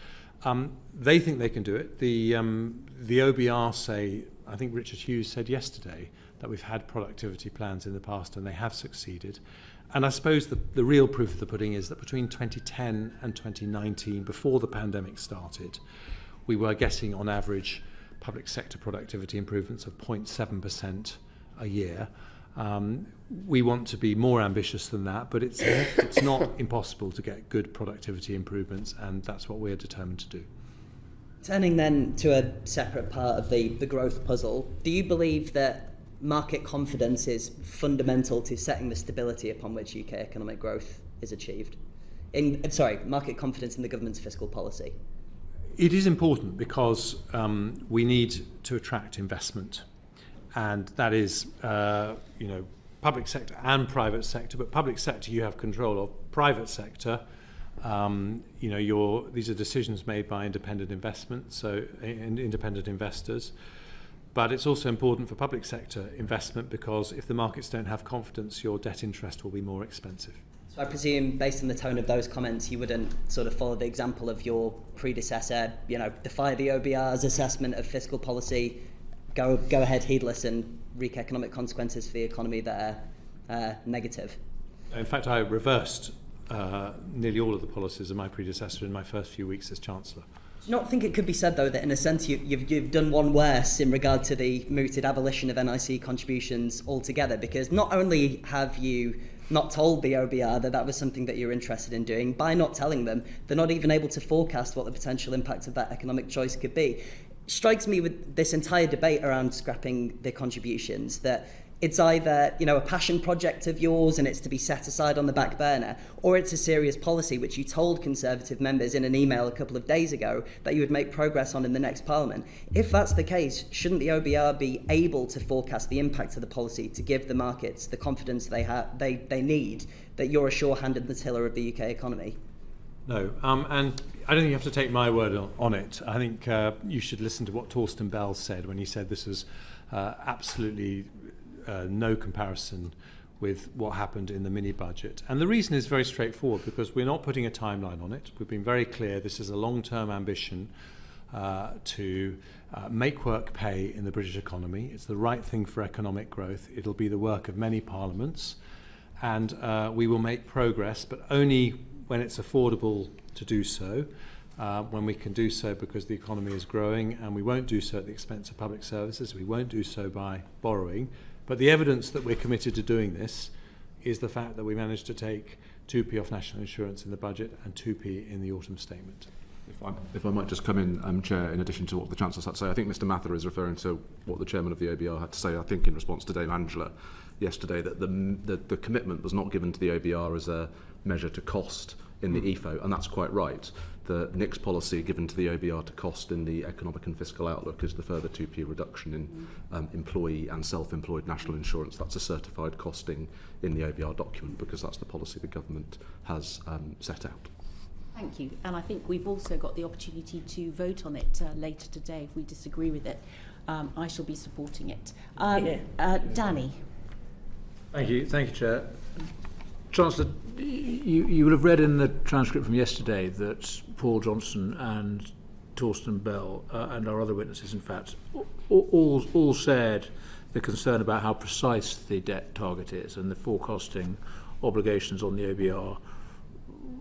They think they can do it. The OBR say, I think Richard Hughes said yesterday, that we've had productivity plans in the past and they have succeeded. And I suppose the real proof of the pudding is that between 2010 and 2019, before the pandemic started, we were getting on average public sector productivity improvements of 0.7% a year. We want to be more ambitious than that, but it's not impossible to get good productivity improvements, and that's what we're determined to do. Turning then to a separate part of the growth puzzle, do you believe that market confidence is fundamental to setting the stability upon which UK economic growth is achieved? Market confidence in the government's fiscal policy. It is important because we need to attract investment, and that is, public sector and private sector. But public sector you have control of. Private sector, these are decisions made by independent independent investors. But it's also important for public sector investment because if the markets don't have confidence, your debt interest will be more expensive. So I presume, based on the tone of those comments, you wouldn't sort of follow the example of your predecessor, defy the OBR's assessment of fiscal policy, go ahead heedless and wreak economic consequences for the economy that are negative. In fact, I reversed nearly all of the policies of my predecessor in my first few weeks as Chancellor. Do you not think it could be said, though, that in a sense you've done one worse in regard to the mooted abolition of NIC contributions altogether? Because not only have you not told the OBR that was something that you're interested in doing, by not telling them, they're not even able to forecast what the potential impact of that economic choice could be. Strikes me with this entire debate around scrapping the contributions that it's either, a passion project of yours and it's to be set aside on the back burner, or it's a serious policy which you told Conservative members in an email a couple of days ago that you would make progress on in the next Parliament. If that's the case, shouldn't the OBR be able to forecast the impact of the policy to give the markets the confidence they need that you're a sure-handed the tiller of the UK economy? No, and I don't think you have to take my word on it. I think you should listen to what Torsten Bell said when he said this was absolutely no comparison with what happened in the mini budget. And the reason is very straightforward, because we're not putting a timeline on it. We've been very clear this is a long-term ambition to make work pay in the British economy. It's the right thing for economic growth. It'll be the work of many parliaments, and we will make progress, but only when it's affordable to do so, when we can do so because the economy is growing, and we won't do so at the expense of public services. We won't do so by borrowing. But the evidence that we're committed to doing this is the fact that we managed to take 2p off national insurance in the budget and 2p in the autumn statement. If I might just come in, Chair, in addition to what the Chancellor had to say, I think Mr Mather is referring to what the Chairman of the OBR had to say, I think in response to Dame Angela yesterday, that the commitment was not given to the OBR as a measure to cost in the EFO, and that's quite right. The next policy given to the OBR to cost in the economic and fiscal outlook is the further 2p reduction in employee and self-employed national insurance. That's a certified costing in the OBR document, because that's the policy the government has set out. Thank you. And I think we've also got the opportunity to vote on it later today if we disagree with it. I shall be supporting it. Danny. Thank you, Chair. Chancellor, you will have read in the transcript from yesterday that Paul Johnson and Torsten Bell and our other witnesses, in fact, all shared the concern about how precise the debt target is, and the forecasting obligations on the OBR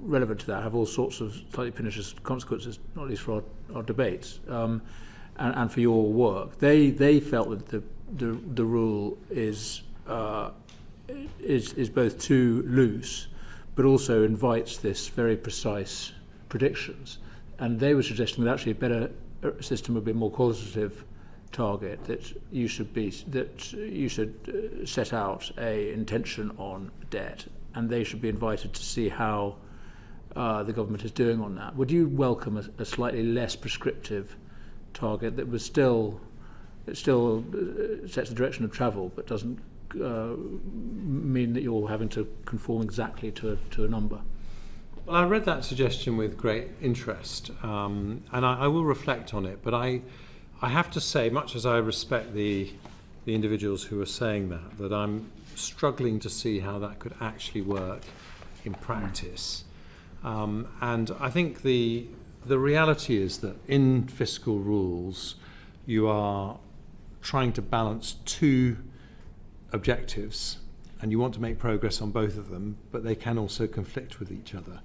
relevant to that have all sorts of slightly pernicious consequences, not least for our debates and for your work. They felt that the rule is both too loose, but also invites this very precise predictions. And they were suggesting that actually a better system would be a more qualitative target, that you should set out a intention on debt, and they should be invited to see how the government is doing on that. Would you welcome a slightly less prescriptive target that was still sets the direction of travel, but doesn't mean that you're having to conform exactly to a number? Well, I read that suggestion with great interest, and I will reflect on it. But I have to say, much as I respect the individuals who are saying that I'm struggling to see how that could actually work in practice. And I think the reality is that in fiscal rules, you are trying to balance two objectives, and you want to make progress on both of them, but they can also conflict with each other.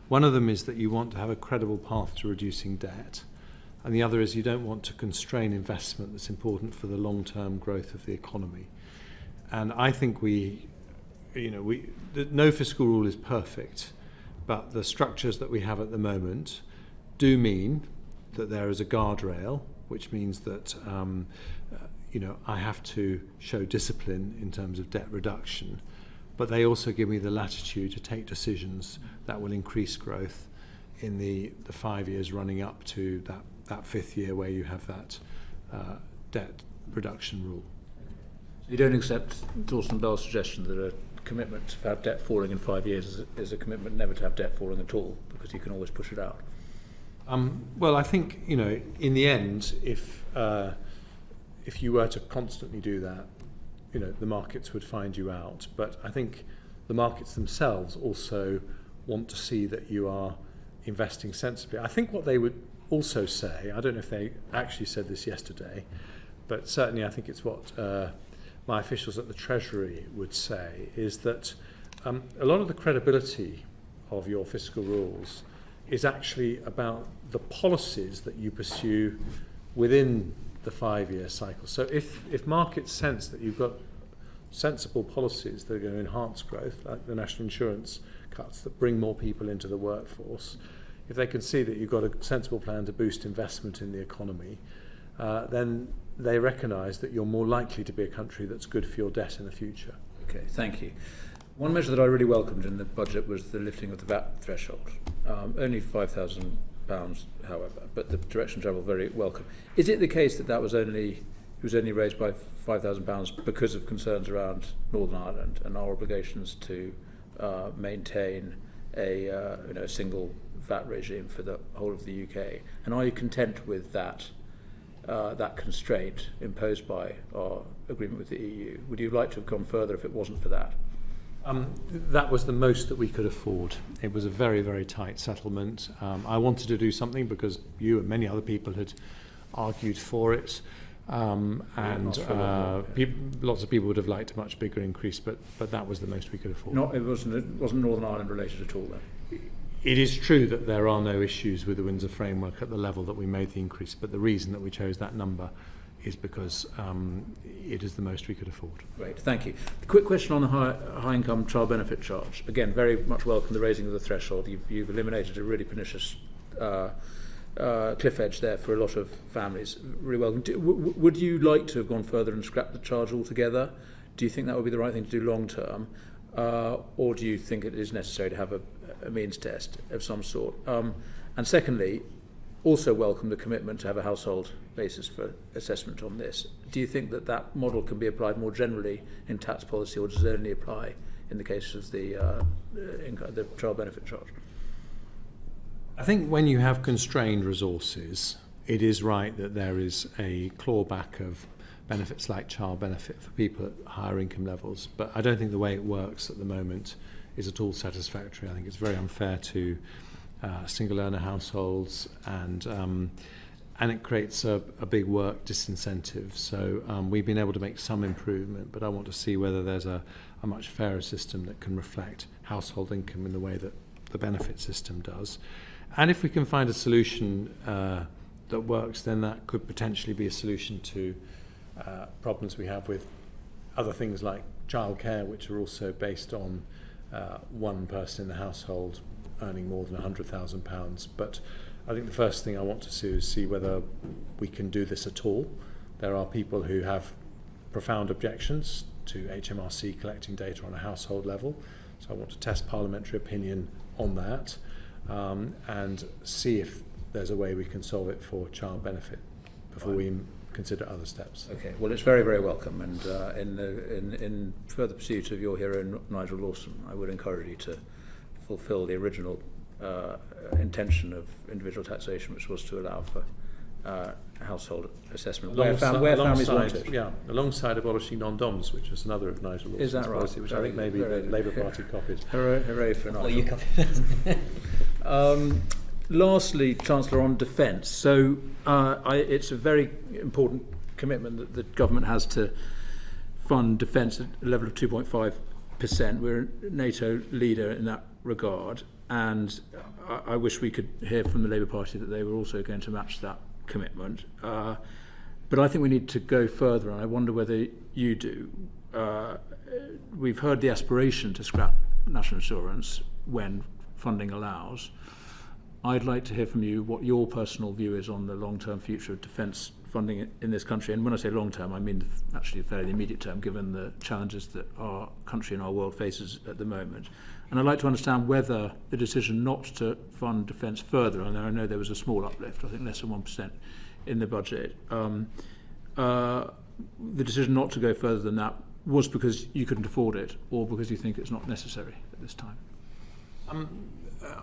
One of them is that you want to have a credible path to reducing debt, and the other is you don't want to constrain investment that's important for the long-term growth of the economy. And I think no fiscal rule is perfect, but the structures that we have at the moment do mean that there is a guardrail, which means that I have to show discipline in terms of debt reduction, but they also give me the latitude to take decisions that will increase growth in the 5 years running up to that fifth year where you have that debt reduction rule. You don't accept Torsten Bell's suggestion that a commitment to have debt falling in 5 years is a commitment never to have debt falling at all, because you can always push it out? Well, I think, in the end, if you were to constantly do that, the markets would find you out. But I think the markets themselves also want to see that you are investing sensibly. I think what they would also say, I don't know if they actually said this yesterday, but certainly I think it's what my officials at the Treasury would say, is that a lot of the credibility of your fiscal rules is actually about the policies that you pursue within the 5-year cycle. So if markets sense that you've got sensible policies that are going to enhance growth, like the national insurance cuts that bring more people into the workforce, if they can see that you've got a sensible plan to boost investment in the economy, then they recognise that you're more likely to be a country that's good for your debt in the future. Okay, thank you. One measure that I really welcomed in the budget was the lifting of the VAT threshold. Only £5,000, however, but the direction general very welcome. Is it the case that was only raised by £5,000 because of concerns around Northern Ireland and our obligations to maintain a single VAT regime for the whole of the UK? And are you content with that constraint imposed by our agreement with the EU? Would you like to have gone further if it wasn't for that? That was the most that we could afford. It was a very, very tight settlement. I wanted to do something because you and many other people had argued for it. Lots of people would have liked a much bigger increase, but that was the most we could afford. It wasn't Northern Ireland related at all then? It is true that there are no issues with the Windsor framework at the level that we made the increase, but the reason that we chose that number is because it is the most we could afford. Great, thank you. A quick question on the high income child benefit charge. Again, very much welcome the raising of the threshold. You've eliminated a really pernicious cliff edge there for a lot of families. Really welcome. Would you like to have gone further and scrapped the charge altogether? Do you think that would be the right thing to do long term? Or do you think it is necessary to have a means test of some sort? And secondly, also welcome the commitment to have a household basis for assessment on this. Do you think that model can be applied more generally in tax policy, or does it only apply in the case of the child benefit charge? I think when you have constrained resources, it is right that there is a clawback of benefits like child benefit for people at higher income levels, but I don't think the way it works at the moment is at all satisfactory. I think it's very unfair to single earner households, and it creates a big work disincentive. So we've been able to make some improvement, but I want to see whether there's a much fairer system that can reflect household income in the way that the benefit system does. And if we can find a solution that works, then that could potentially be a solution to problems we have with other things like childcare, which are also based on one person in the household earning more than £100,000. But I think the first thing I want to do is see whether we can do this at all. There are people who have profound objections to HMRC collecting data on a household level, so I want to test parliamentary opinion on that and see if there's a way we can solve it for child benefit before we consider other steps. Okay, well, it's very, very welcome, and in further pursuit of your hero Nigel Lawson, I would encourage you to fulfil the original intention of individual taxation, which was to allow for household assessment where families want it. Yeah, alongside abolishing non-doms, which was another of Nigel Lawson's policy, which I think maybe the Labour Party copied. Hooray for Nigel. Well, you copied it. Lastly, Chancellor, on defence. So it's a very important commitment that the government has to fund defence at a level of 2.5%. We're a NATO leader in that regard, and I wish we could hear from the Labour Party that they were also going to match that commitment. But I think we need to go further, and I wonder whether you do. We've heard the aspiration to scrap national insurance when funding allows. I'd like to hear from you what your personal view is on the long-term future of defence funding in this country. And when I say long-term, I mean actually fairly immediate term, given the challenges that our country and our world faces at the moment. And I'd like to understand whether the decision not to fund defence further, and I know there was a small uplift, I think less than 1% in the budget, the decision not to go further than that was because you couldn't afford it, or because you think it's not necessary at this time?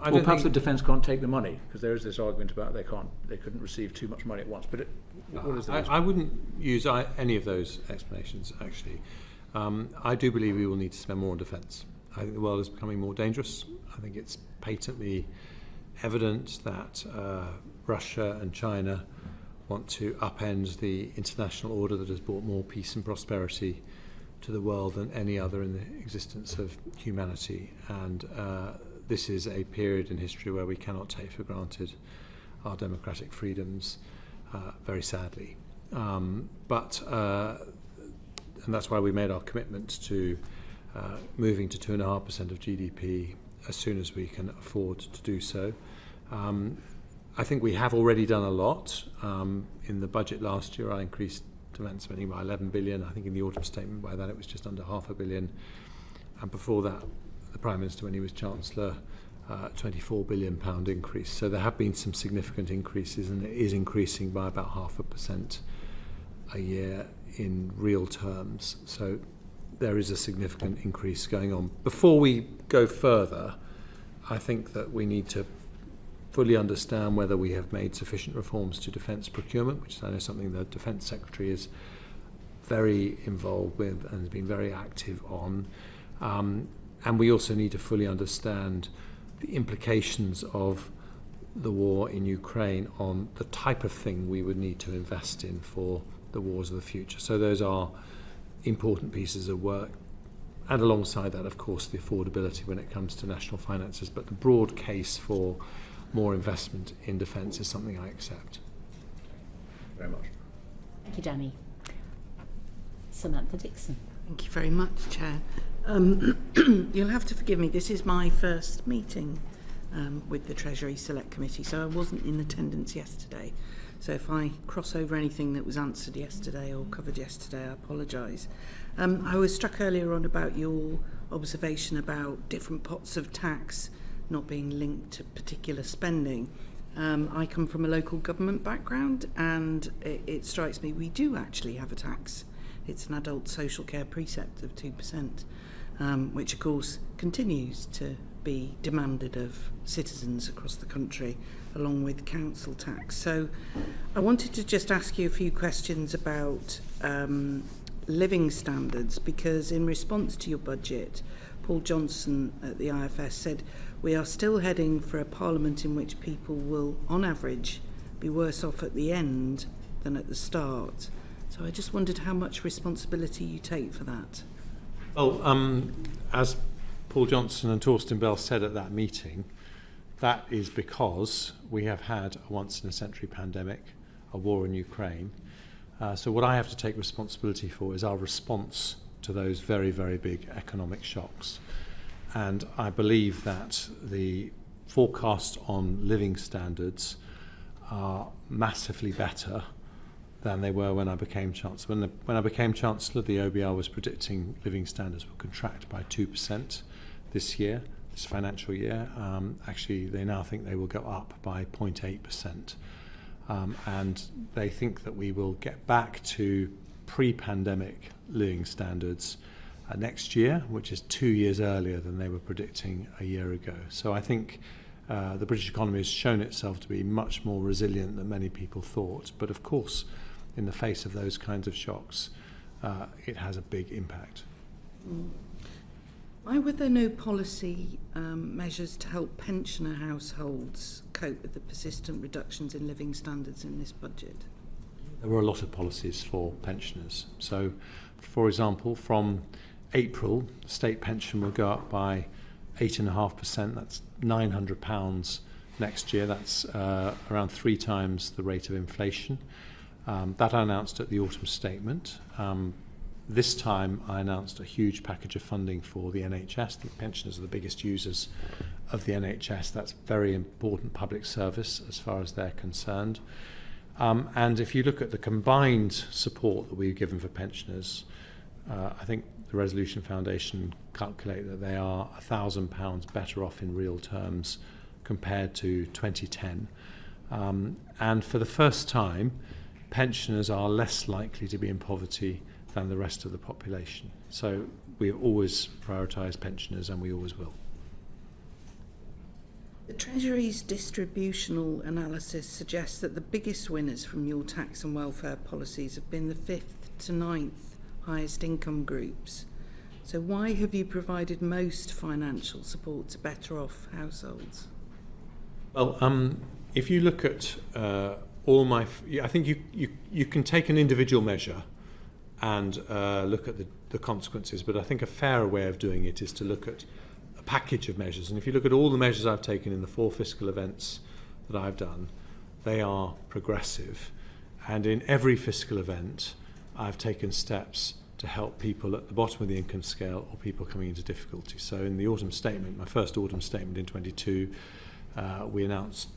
Or perhaps the defence can't take the money, because there is this argument about they couldn't receive too much money at once. But what is the I wouldn't use any of those explanations, actually. I do believe we will need to spend more on defence. I think the world is becoming more dangerous. I think it's patently evident that Russia and China want to upend the international order that has brought more peace and prosperity to the world than any other in the existence of humanity. And this is a period in history where we cannot take for granted our democratic freedoms, very sadly. And that's why we made our commitment to moving to 2.5% of GDP as soon as we can afford to do so. I think we have already done a lot. In the budget last year, I increased defence spending by 11 billion. I think in the autumn statement by that it was just under £500 million. And before that, the Prime Minister, when he was Chancellor, £24 billion increase. So there have been some significant increases, and it is increasing by about 0.5% a year in real terms. So there is a significant increase going on. Before we go further, I think that we need to fully understand whether we have made sufficient reforms to defence procurement, which is, I know, something the Defence Secretary is very involved with and has been very active on. And we also need to fully understand the implications of the war in Ukraine on the type of thing we would need to invest in for the wars of the future. So those are important pieces of work. And alongside that, of course, the affordability when it comes to national finances. But the broad case for more investment in defence is something I accept. Very much. Thank you, Danny. Samantha Dixon. Thank you very much, Chair. You'll have to forgive me, this is my first meeting with the Treasury Select Committee, so I wasn't in attendance yesterday. So if I cross over anything that was answered yesterday or covered yesterday, I apologise. I was struck earlier on about your observation about different pots of tax not being linked to particular spending. I come from a local government background, and it strikes me we do actually have a tax. It's an adult social care precept of 2%, which of course continues to be demanded of citizens across the country, along with council tax. So I wanted to just ask you a few questions about living standards, because in response to your budget, Paul Johnson at the IFS said, we are still heading for a parliament in which people will, on average, be worse off at the end than at the start. So I just wondered how much responsibility you take for that. Well, as Paul Johnson and Torsten Bell said at that meeting, that is because we have had a once-in-a-century pandemic, a war in Ukraine. So what I have to take responsibility for is our response to those very, very big economic shocks. And I believe that the forecasts on living standards are massively better than they were when I became Chancellor. When I became Chancellor, the OBR was predicting living standards will contract by 2% this year, this financial year. Actually, they now think they will go up by 0.8%. And they think that we will get back to pre-pandemic living standards next year, which is 2 years earlier than they were predicting a year ago. So I think the British economy has shown itself to be much more resilient than many people thought. But of course, in the face of those kinds of shocks, it has a big impact. Why were there no policy measures to help pensioner households cope with the persistent reductions in living standards in this budget? There were a lot of policies for pensioners. So, for example, from April, state pension will go up by 8.5%. That's £900 next year. That's around 3 times the rate of inflation. That I announced at the autumn statement. This time I announced a huge package of funding for the NHS. The pensioners are the biggest users of the NHS. That's very important public service as far as they're concerned. And if you look at the combined support that we've given for pensioners, I think the Resolution Foundation calculate that they are £1,000 better off in real terms compared to 2010. And for the first time, pensioners are less likely to be in poverty than the rest of the population. So we have always prioritised pensioners, and we always will. The Treasury's distributional analysis suggests that the biggest winners from your tax and welfare policies have been the 5th to 9th highest income groups. So why have you provided most financial support to better off households? Well, if you look at I think you can take an individual measure and look at the consequences, but I think a fairer way of doing it is to look at a package of measures. And if you look at all the measures I've taken in the 4 fiscal events that I've done, they are progressive. And in every fiscal event, I've taken steps to help people at the bottom of the income scale or people coming into difficulty. So in the autumn statement, my first autumn statement in 22, we announced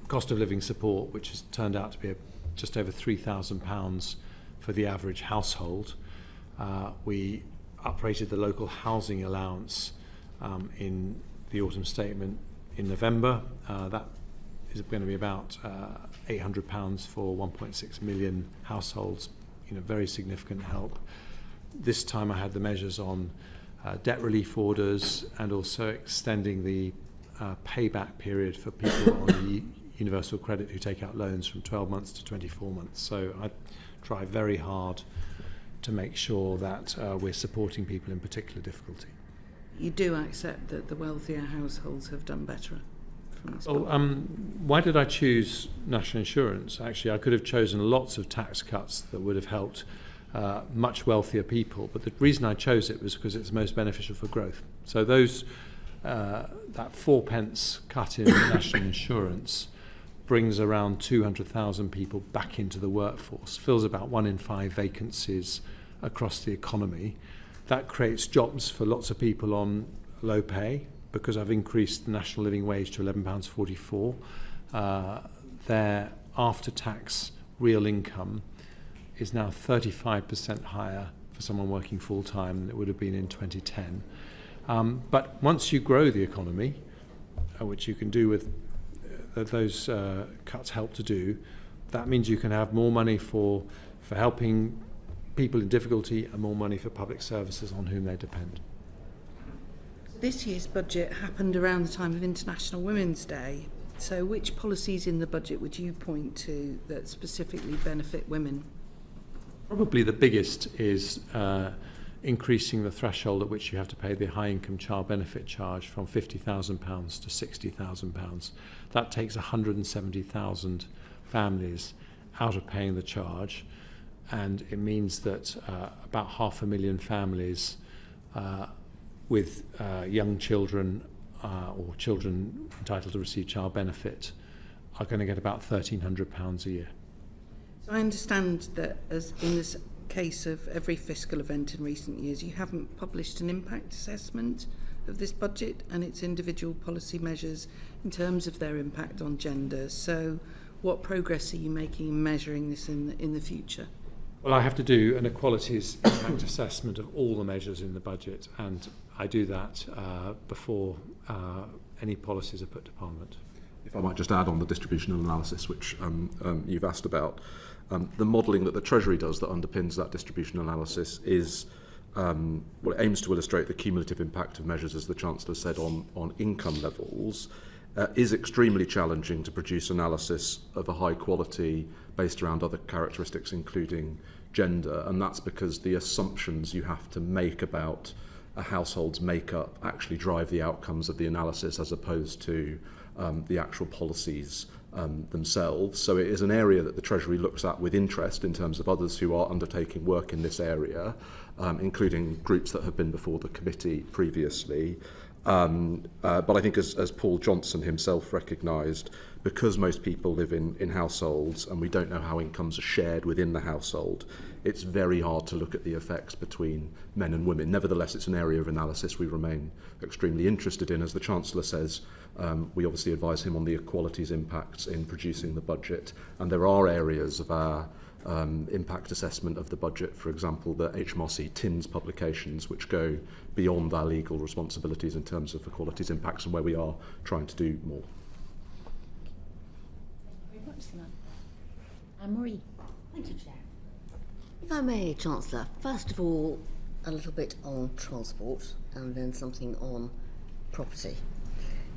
cost of living support, which has turned out to be just over £3,000 for the average household. We uprated the local housing allowance in the autumn statement in November. That is going to be about £800 for 1.6 million households, very significant help. This time I had the measures on debt relief orders and also extending the payback period for people on the universal credit who take out loans from 12 months to 24 months. So I try very hard to make sure that we're supporting people in particular difficulty. You do accept that the wealthier households have done better from this point? Why did I choose national insurance? Actually, I could have chosen lots of tax cuts that would have helped much wealthier people, but the reason I chose it was because it's most beneficial for growth. So that 4 pence cut in national insurance brings around 200,000 people back into the workforce, fills about 1 in 5 vacancies across the economy. That creates jobs for lots of people on low pay, because I've increased the national living wage to £11.44. Their after-tax real income is now 35% higher for someone working full-time than it would have been in 2010. But once you grow the economy, which you can do with those cuts help to do, that means you can have more money for helping people in difficulty and more money for public services on whom they depend. This year's budget happened around the time of International Women's Day. So which policies in the budget would you point to that specifically benefit women? Probably the biggest is increasing the threshold at which you have to pay the high income child benefit charge from £50,000 to £60,000. That takes 170,000 families out of paying the charge, and it means that about 500,000 families with young children or children entitled to receive child benefit are going to get about £1,300 a year. So I understand that, as in this case of every fiscal event in recent years, you haven't published an impact assessment of this budget and its individual policy measures in terms of their impact on gender. So what progress are you making in measuring this in the future? Well, I have to do an equalities impact assessment of all the measures in the budget, and I do that before any policies are put to Parliament. If I might just add on the distributional analysis, which you've asked about, the modelling that the Treasury does that underpins that distribution analysis is, it aims to illustrate the cumulative impact of measures, as the Chancellor said, on income levels. Is extremely challenging to produce analysis of a high quality based around other characteristics, including gender, and that's because the assumptions you have to make about a household's makeup actually drive the outcomes of the analysis as opposed to the actual policies themselves. So it is an area that the Treasury looks at with interest in terms of others who are undertaking work in this area, including groups that have been before the committee previously. But I think as Paul Johnson himself recognised, because most people live in households and we don't know how incomes are shared within the household, it's very hard to look at the effects between men and women. Nevertheless, it's an area of analysis we remain extremely interested in. As the Chancellor says, we obviously advise him on the equalities impacts in producing the budget, and there are areas of our impact assessment of the budget, for example, the HMRC TINS publications, which go beyond our legal responsibilities in terms of equalities impacts, and where we are trying to do more. Thank you very much, Samantha. Anne-Marie. Thank you, Chair. If I may, Chancellor, first of all, a little bit on transport and then something on property.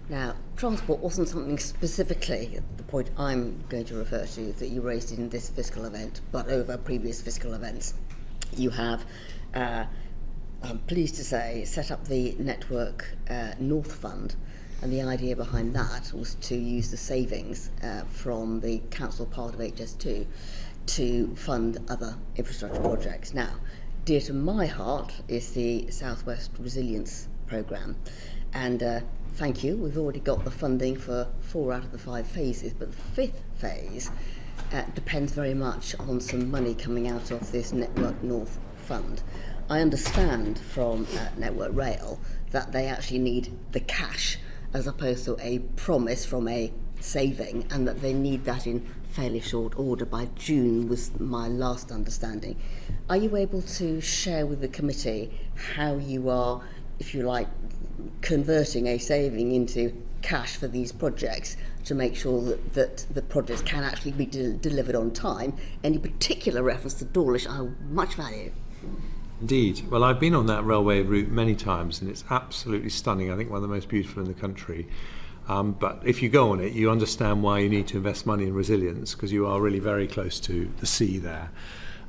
Now, transport wasn't something specifically, the point I'm going to refer to, that you raised in this fiscal event, but over previous fiscal events. You have, I'm pleased to say, set up the Network North Fund, and the idea behind that was to use the savings from the council part of HS2 to fund other infrastructure projects. Now, dear to my heart is the South West Resilience Programme. And thank you, we've already got the funding for 4 out of the 5 phases, but the 5th phase depends very much on some money coming out of this Network North fund. I understand from Network Rail that they actually need the cash as opposed to a promise from a saving, and that they need that in fairly short order. By June was my last understanding. Are you able to share with the committee how you are, if you like, converting a saving into cash for these projects to make sure that the projects can actually be delivered on time? Any particular reference to Dawlish I much value. Indeed. Well, I've been on that railway route many times, and it's absolutely stunning. I think one of the most beautiful in the country. But if you go on it, you understand why you need to invest money in resilience, because you are really very close to the sea there.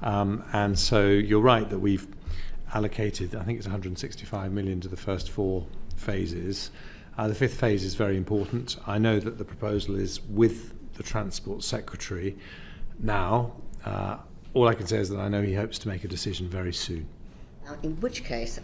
And so you're right that we've allocated, I think it's 165 million to the first 4 phases. The 5th phase is very important. I know that the proposal is with the Transport Secretary now. All I can say is that I know he hopes to make a decision very soon. Now, in which case,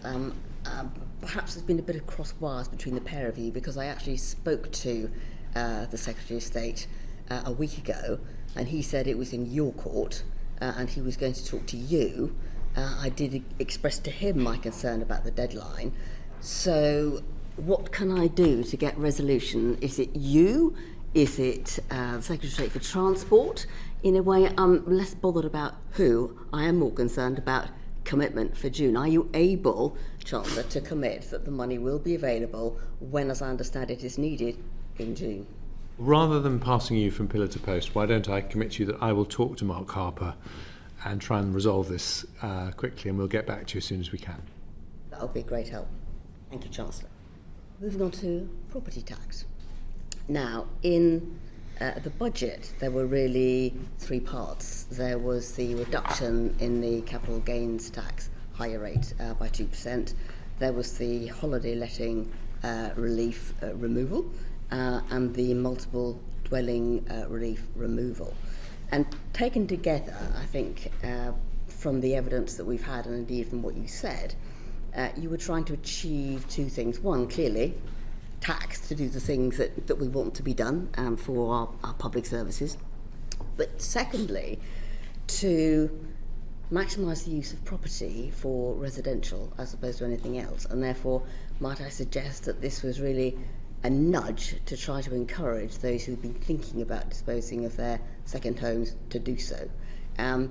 perhaps there's been a bit of cross wires between the pair of you, because I actually spoke to the Secretary of State a week ago, and he said it was in your court, and he was going to talk to you. I did express to him my concern about the deadline. So what can I do to get resolution? Is it you? Is it the Secretary of State for Transport? In a way, I'm less bothered about who. I am more concerned about commitment for June. Are you able, Chancellor, to commit that the money will be available when, as I understand it, is needed in June? Rather than passing you from pillar to post, why don't I commit to you that I will talk to Mark Harper and try and resolve this quickly, and we'll get back to you as soon as we can. That would be a great help. Thank you, Chancellor. Moving on to property tax. Now, in the budget, there were really 3 parts. There was the reduction in the capital gains tax higher rate by 2%. There was the holiday letting relief removal and the multiple dwelling relief removal. And taken together, I think, from the evidence that we've had, and indeed from what you said, you were trying to achieve 2 things. One, clearly, tax to do the things that we want to be done for our public services. But secondly, to maximise the use of property for residential as opposed to anything else. And therefore, might I suggest that this was really a nudge to try to encourage those who've been thinking about disposing of their second homes to do so,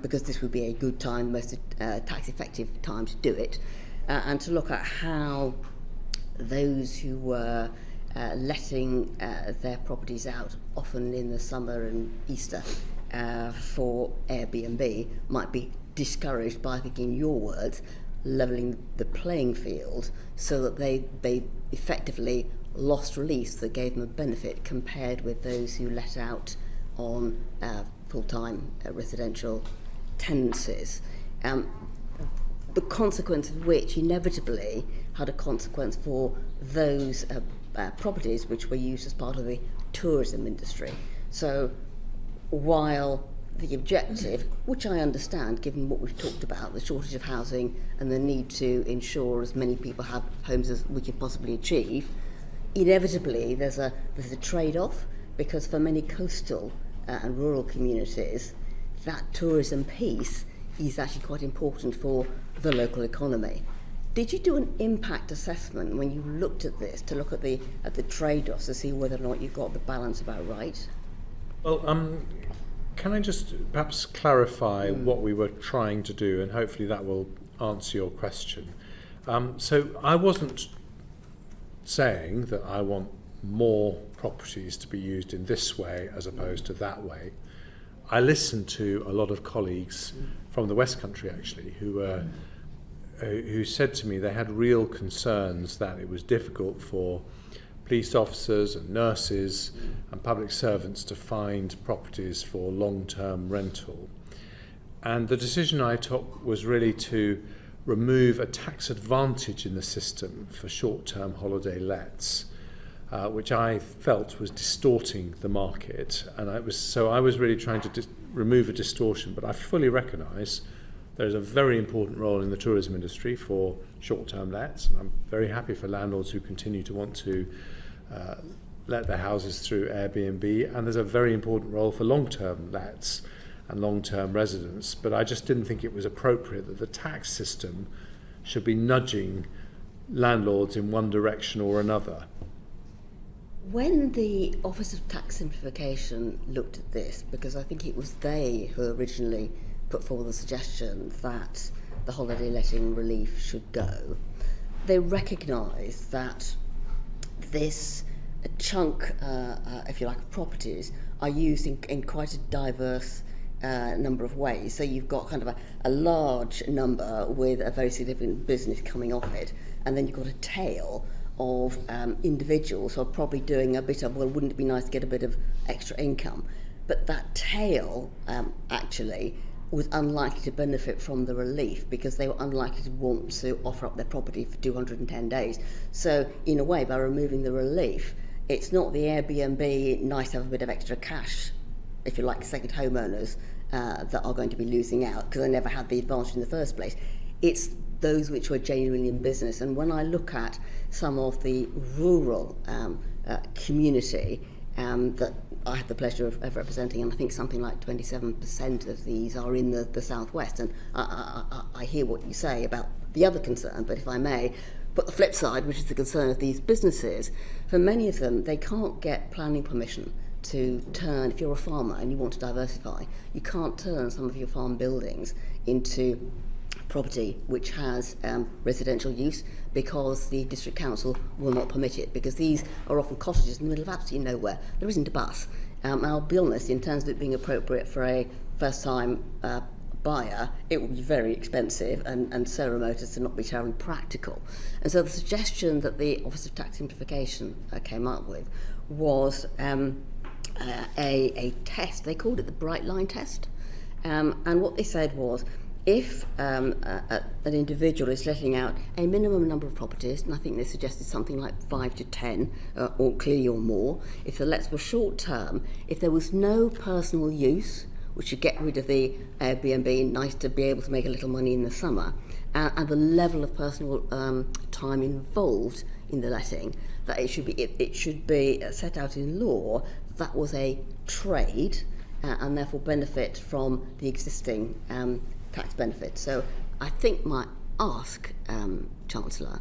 because this would be a good time, most tax effective time to do it, and to look at how those who were letting their properties out, often in the summer and Easter, for Airbnb, might be discouraged by, I think in your words, levelling the playing field so that they effectively lost release that gave them a benefit compared with those who let out on full-time residential tenancies. The consequence of which inevitably had a consequence for those properties which were used as part of the tourism industry. So while the objective, which I understand given what we've talked about, the shortage of housing and the need to ensure as many people have homes as we can possibly achieve, inevitably there's a trade-off, because for many coastal and rural communities, that tourism piece is actually quite important for the local economy. Did you do an impact assessment when you looked at this to look at the trade-offs to see whether or not you got the balance about right? Well, can I just perhaps clarify what we were trying to do, and hopefully that will answer your question. So I wasn't saying that I want more properties to be used in this way as opposed to that way. I listened to a lot of colleagues from the West Country actually who said to me they had real concerns that it was difficult for police officers and nurses and public servants to find properties for long-term rental. And the decision I took was really to remove a tax advantage in the system for short-term holiday lets, which I felt was distorting the market. And I was really trying to remove a distortion, but I fully recognise There's a very important role in the tourism industry for short-term lets. I'm very happy for landlords who continue to want to let their houses through Airbnb, and there's a very important role for long-term lets and long-term residents. But I just didn't think it was appropriate that the tax system should be nudging landlords in one direction or another. When the Office of Tax Simplification looked at this, because I think it was they who originally put forward the suggestion that the holiday letting relief should go, they recognised that this chunk, if you like, of properties are used in quite a diverse number of ways. So you've got kind of a large number with a very significant business coming off it, and then you've got a tail of individuals who are probably doing a bit of, well, wouldn't it be nice to get a bit of extra income? But that tail actually was unlikely to benefit from the relief because they were unlikely to want to offer up their property for 210 days. So in a way, by removing the relief, it's not the Airbnb nice to have a bit of extra cash, if you like, second homeowners that are going to be losing out because they never had the advantage in the first place. It's those which were genuinely in business. And when I look at some of the rural community that I have the pleasure of representing, and I think something like 27% of these are in the southwest, and I hear what you say about the other concern, but if I may, but the flip side, which is the concern of these businesses, for many of them, they can't get planning permission to turn, if you're a farmer and you want to diversify, you can't turn some of your farm buildings into property which has residential use because the district council will not permit it, because these are often cottages in the middle of absolutely nowhere. There isn't a bus. And I'll be honest, in terms of it being appropriate for a first-time buyer, it would be very expensive and so remote as to not be terribly practical. And so the suggestion that the Office of Tax Simplification came up with was a test. They called it the Bright Line test. And what they said was, if an individual is letting out a minimum number of properties, and I think they suggested something like 5 to 10, or clearly or more, if the lets were short term, if there was no personal use, which would get rid of the Airbnb, nice to be able to make a little money in the summer, and the level of personal time involved in the letting, that it should be set out in law that was a trade and therefore benefit from the existing tax benefit. So I think my ask, Chancellor,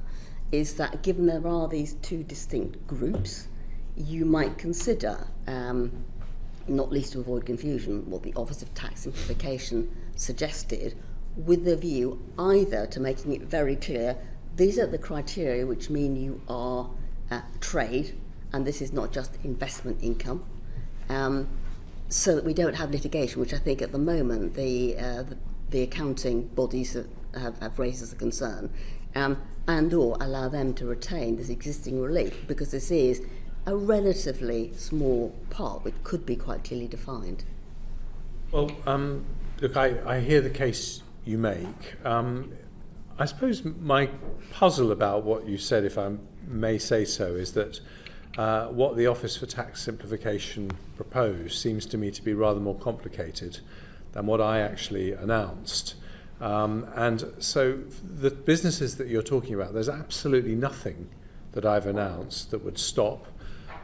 is that given there are these two distinct groups, you might consider, not least to avoid confusion, what the Office of Tax Simplification suggested, with the view either to making it very clear these are the criteria which mean you are trade, and this is not just investment income, so that we don't have litigation, which I think at the moment the accounting bodies have raised as a concern, and or allow them to retain this existing relief, because this is a relatively small part which could be quite clearly defined. Well, look, I hear the case you make. I suppose my puzzle about what you said, if I may say so, is that what the Office for Tax Simplification proposed seems to me to be rather more complicated than what I actually announced. And so the businesses that you're talking about, there's absolutely nothing that I've announced that would stop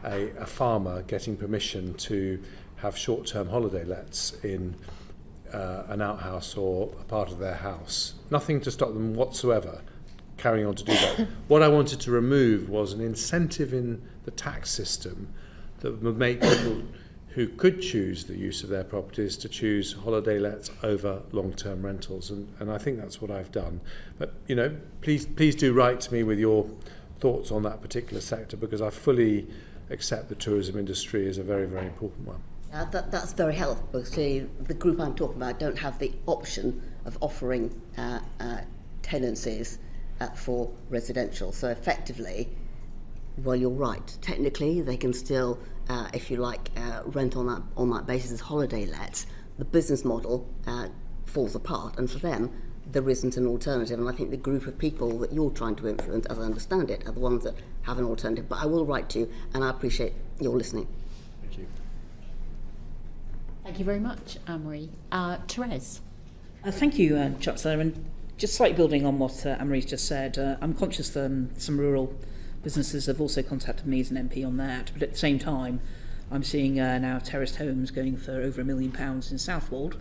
a farmer getting permission to have short-term holiday lets in an outhouse or a part of their house. Nothing to stop them whatsoever carrying on to do that. What I wanted to remove was an incentive in the tax system that would make people who could choose the use of their properties to choose holiday lets over long-term rentals, and I think that's what I've done. But you know, please do write to me with your thoughts on that particular sector, because I fully accept the tourism industry is a very, very important one. That's very helpful, because clearly the group I'm talking about don't have the option of offering tenancies for residential. So effectively, well, you're right. Technically, they can still, if you like, rent on that basis as holiday lets. The business model falls apart, and for them, there isn't an alternative. And I think the group of people that you're trying to influence, as I understand it, are the ones that have an alternative. But I will write to you, and I appreciate your listening. Thank you. Thank you very much, Anne-Marie. Therese. Thank you, Chancellor. And just slightly building on what Anne-Marie's just said, I'm conscious that some rural businesses have also contacted me as an MP on that. But at the same time, I'm seeing now terraced homes going for over £1 million in Southwold,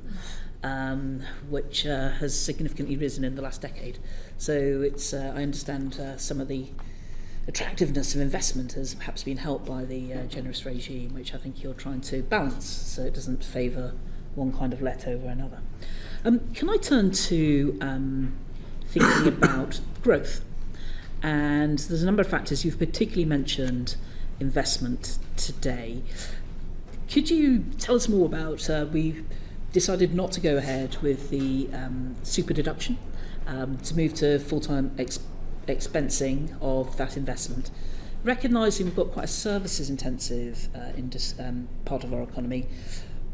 which has significantly risen in the last decade. So it's I understand some of the attractiveness of investment has perhaps been helped by the generous regime, which I think you're trying to balance so it doesn't favour one kind of let over another. Can I turn to thinking about growth? And there's a number of factors. You've particularly mentioned investment today. Could you tell us more about, we decided not to go ahead with the super deduction, to move to full-time expensing of that investment. Recognising we've got quite a services intensive part of our economy,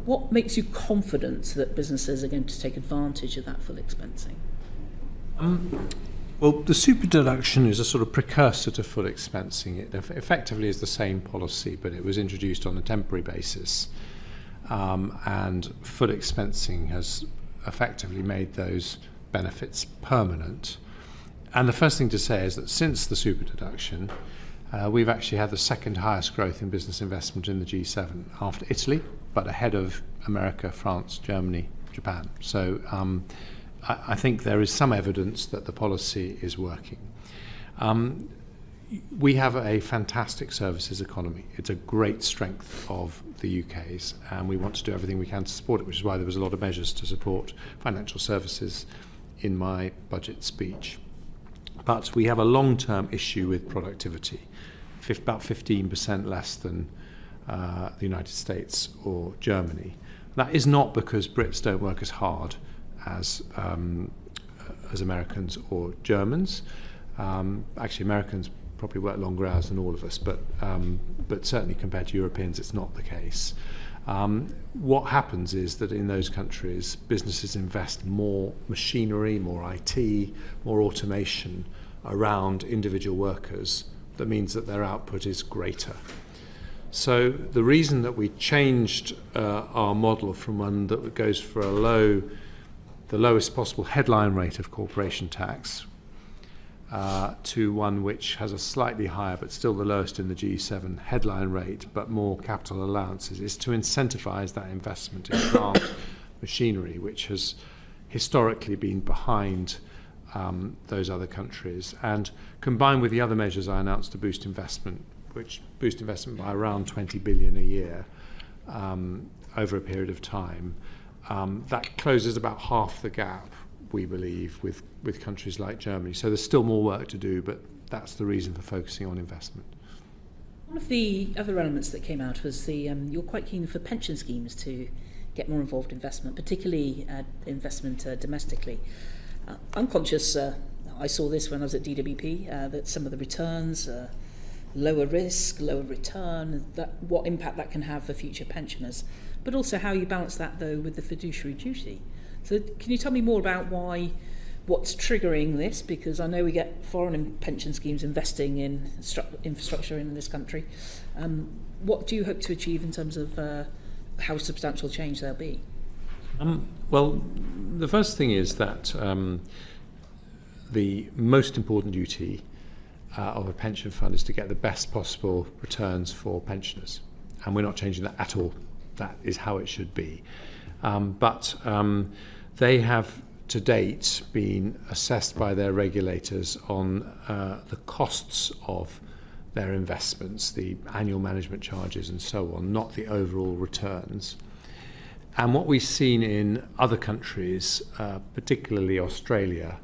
what makes you confident that businesses are going to take advantage of that full expensing? Well, the super deduction is a sort of precursor to full expensing. It effectively is the same policy, but it was introduced on a temporary basis. And full expensing has effectively made those benefits permanent. And the first thing to say is that since the super deduction, we've actually had the second highest growth in business investment in the G7 after Italy, but ahead of America, France, Germany, Japan. So I think there is some evidence that the policy is working. We have a fantastic services economy. It's a great strength of the UK's, and we want to do everything we can to support it, which is why there was a lot of measures to support financial services in my budget speech. But we have a long-term issue with productivity, about 15% less than the United States or Germany. That is not because Brits don't work as hard as Americans or Germans. Actually, Americans probably work longer hours than all of us, but certainly compared to Europeans, it's not the case. What happens is that in those countries, businesses invest more machinery, more IT, more automation around individual workers. That means that their output is greater. So the reason that we changed our model from one that goes for the lowest possible headline rate of corporation tax to one which has a slightly higher but still the lowest in the G7 headline rate but more capital allowances is to incentivize that investment in plant machinery, which has historically been behind those other countries, and combined with the other measures I announced to boost investment, which boost investment by around 20 billion a year over a period of time, that closes about half the gap, we believe, with countries like Germany. So there's still more work to do, but that's the reason for focusing on investment. One of the other elements that came out was you're quite keen for pension schemes to get more involved in investment, particularly investment domestically. I'm conscious, I saw this when I was at DWP, that some of the returns, lower risk, lower return, what impact that can have for future pensioners, but also how you balance that, though, with the fiduciary duty. So can you tell me more about what's triggering this? Because I know we get foreign pension schemes investing in infrastructure in this country. What do you hope to achieve in terms of how substantial change there'll be? Well, the first thing is that the most important duty of a pension fund is to get the best possible returns for pensioners. And we're not changing that at all. That is how it should be. But they have to date been assessed by their regulators on the costs of their investments, the annual management charges and so on, not the overall returns. And what we've seen in other countries, particularly Australia,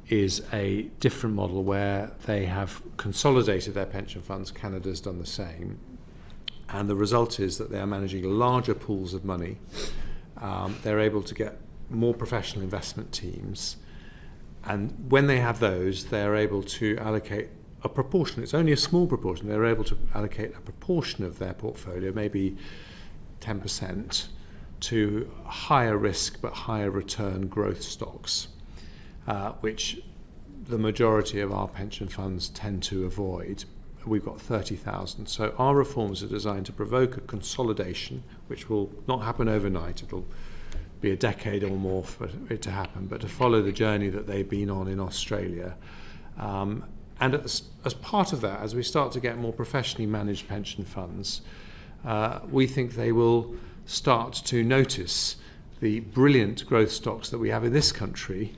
is a different model where they have consolidated their pension funds. Canada's done the same. And the result is that they are managing larger pools of money. They're able to get more professional investment teams. And when they have those, they're able to allocate a proportion. It's only a small proportion. They're able to allocate a proportion of their portfolio, maybe 10%, to higher risk but higher return growth stocks, which the majority of our pension funds tend to avoid. We've got 30,000. So our reforms are designed to provoke a consolidation, which will not happen overnight. It'll be a decade or more for it to happen, but to follow the journey that they've been on in Australia. And as part of that, as we start to get more professionally managed pension funds, we think they will start to notice the brilliant growth stocks that we have in this country,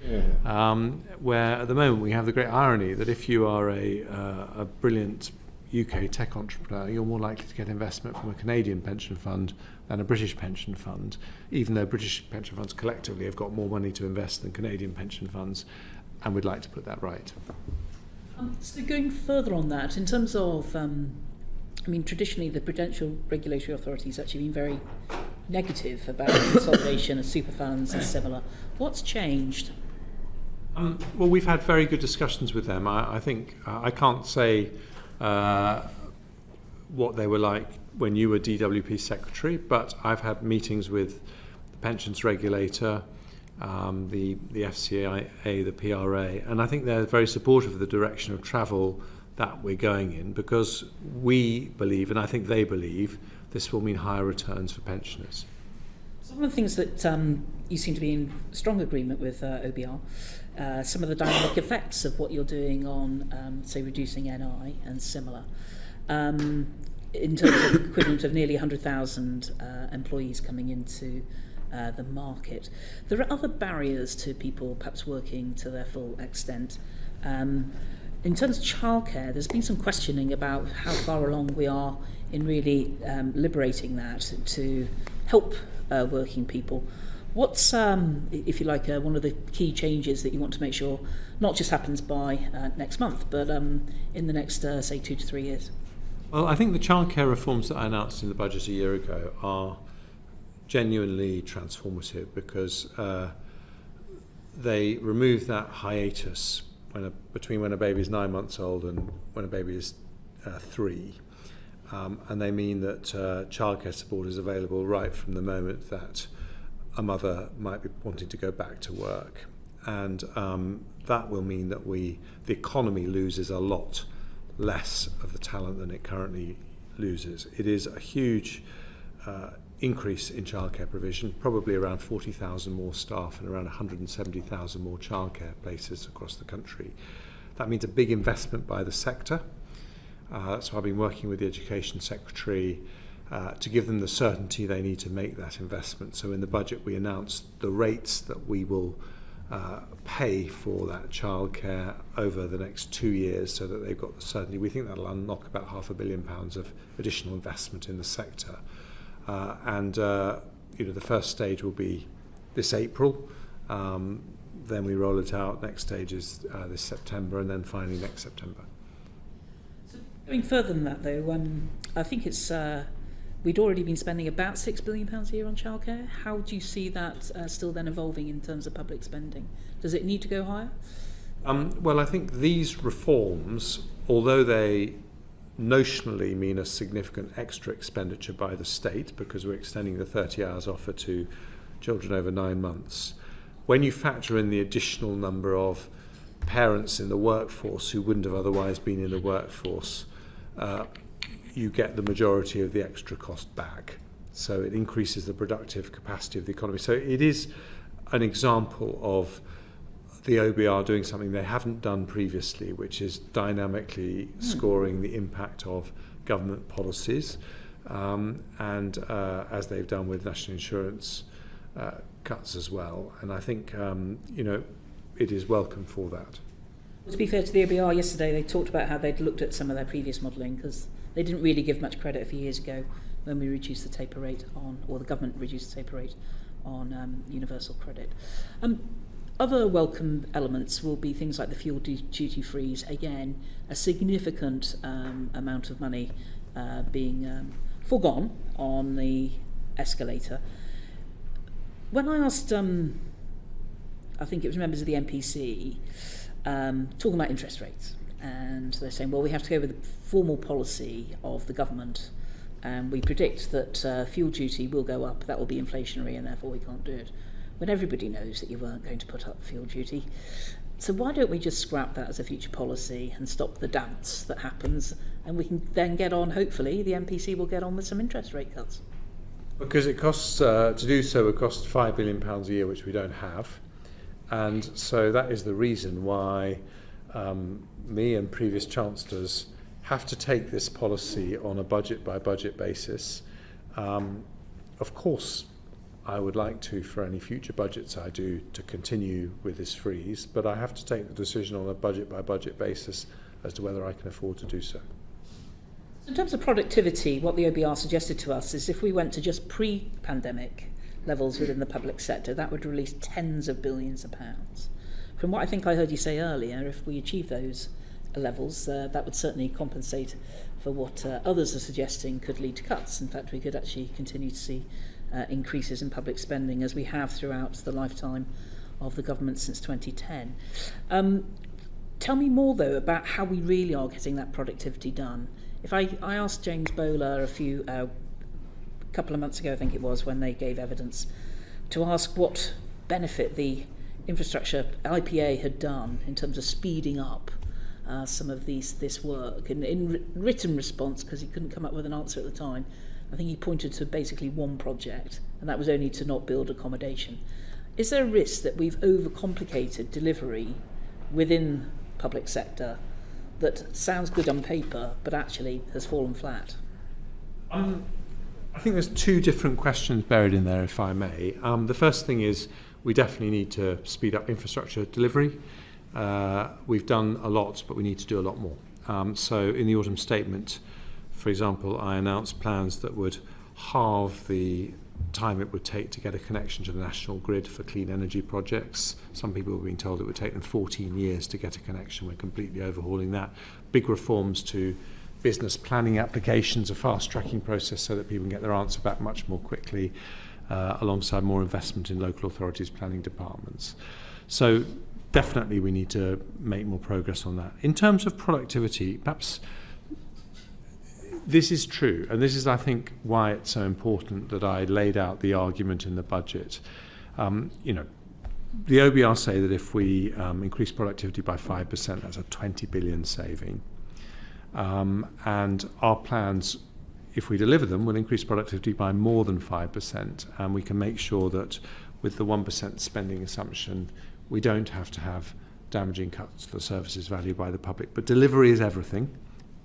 where at the moment we have the great irony that if you are a brilliant UK tech entrepreneur, you're more likely to get investment from a Canadian pension fund than a British pension fund, even though British pension funds collectively have got more money to invest than Canadian pension funds, and we'd like to put that right. So going further on that, in terms of, traditionally the Prudential Regulatory Authority has actually been very negative about consolidation of super funds and similar. What's changed? Well, we've had very good discussions with them. I think I can't say what they were like when you were DWP Secretary, but I've had meetings with the pensions regulator, the FCA, the PRA, and I think they're very supportive of the direction of travel that we're going in, because we believe, and I think they believe, this will mean higher returns for pensioners. Some of the things that you seem to be in strong agreement with OBR, some of the dynamic effects of what you're doing on, say, reducing NI and similar, in terms of equivalent of nearly 100,000 employees coming into the market. There are other barriers to people perhaps working to their full extent. In terms of childcare, there's been some questioning about how far along we are in really liberating that to help working people. What's, if you like, one of the key changes that you want to make sure not just happens by next month, but in the next, say, 2 to 3 years? Well, I think the childcare reforms that I announced in the budget a year ago are genuinely transformative, because they remove that hiatus between when a baby is 9 months old and when a baby is 3. And they mean that childcare support is available right from the moment that a mother might be wanting to go back to work. And that will mean that the economy loses a lot less of the talent than it currently loses. It is a huge increase in childcare provision, probably around 40,000 more staff and around 170,000 more childcare places across the country. That means a big investment by the sector. That's why I've been working with the Education Secretary to give them the certainty they need to make that investment. So in the budget we announced the rates that we will pay for that childcare over the next 2 years, so that they've got the certainty. We think that'll unlock about £500 million of additional investment in the sector. The first stage will be this April. Then we roll it out. Next stage is this September, and then finally next September. So going further than that, though, I think it's we'd already been spending about £6 billion a year on childcare. How do you see that still then evolving in terms of public spending? Does it need to go higher? Well, I think these reforms, although they notionally mean a significant extra expenditure by the state, because we're extending the 30 hours offer to children over 9 months, when you factor in the additional number of parents in the workforce who wouldn't have otherwise been in the workforce, you get the majority of the extra cost back. So it increases the productive capacity of the economy. So it is an example of the OBR doing something they haven't done previously, which is dynamically scoring the impact of government policies, and as they've done with national insurance cuts as well. And I think it is welcome for that. Well, to be fair to the OBR, yesterday they talked about how they'd looked at some of their previous modelling, because they didn't really give much credit a few years ago when we reduced the taper rate on, or the government reduced the taper rate on universal credit. Other welcome elements will be things like the fuel duty freeze. Again, a significant amount of money being foregone on the escalator. When I asked, I think it was members of the MPC, talking about interest rates, and they're saying, well, we have to go with the formal policy of the government, and we predict that fuel duty will go up, that will be inflationary, and therefore we can't do it. When everybody knows that you weren't going to put up fuel duty. So why don't we just scrap that as a future policy and stop the dance that happens, and we can then get on, hopefully, the MPC will get on with some interest rate cuts. Because it costs, to do so would cost £5 billion a year, which we don't have. And so that is the reason why me and previous chancellors have to take this policy on a budget by budget basis. Of course, I would like to, for any future budgets I do, to continue with this freeze, but I have to take the decision on a budget by budget basis as to whether I can afford to do so. In terms of productivity, what the OBR suggested to us is if we went to just pre-pandemic levels within the public sector, that would release tens of billions of pounds. From what I think I heard you say earlier, if we achieve those levels, that would certainly compensate for what others are suggesting could lead to cuts. In fact, we could actually continue to see increases in public spending as we have throughout the lifetime of the government since 2010. Tell me more, though, about how we really are getting that productivity done. If I asked James Bowler a couple of months ago, I think it was, when they gave evidence, to ask what benefit the infrastructure IPA had done in terms of speeding up some of this work. And in written response, because he couldn't come up with an answer at the time, I think he pointed to basically one project, and that was only to not build accommodation. Is there a risk that we've overcomplicated delivery within public sector that sounds good on paper, but actually has fallen flat? I think there's two different questions buried in there, if I may. The first thing is we definitely need to speed up infrastructure delivery. We've done a lot, but we need to do a lot more. So in the autumn statement, for example, I announced plans that would halve the time it would take to get a connection to the national grid for clean energy projects. Some people have been told it would take them 14 years to get a connection. We're completely overhauling that. Big reforms to business planning applications, a fast-tracking process so that people can get their answer back much more quickly, alongside more investment in local authorities' planning departments. So definitely we need to make more progress on that. In terms of productivity, perhaps this is true, and this is, I think, why it's so important that I laid out the argument in the budget. The OBR say that if we increase productivity by 5%, that's a 20 billion saving. And our plans, if we deliver them, will increase productivity by more than 5%, and we can make sure that with the 1% spending assumption, we don't have to have damaging cuts to the services valued by the public. But delivery is everything.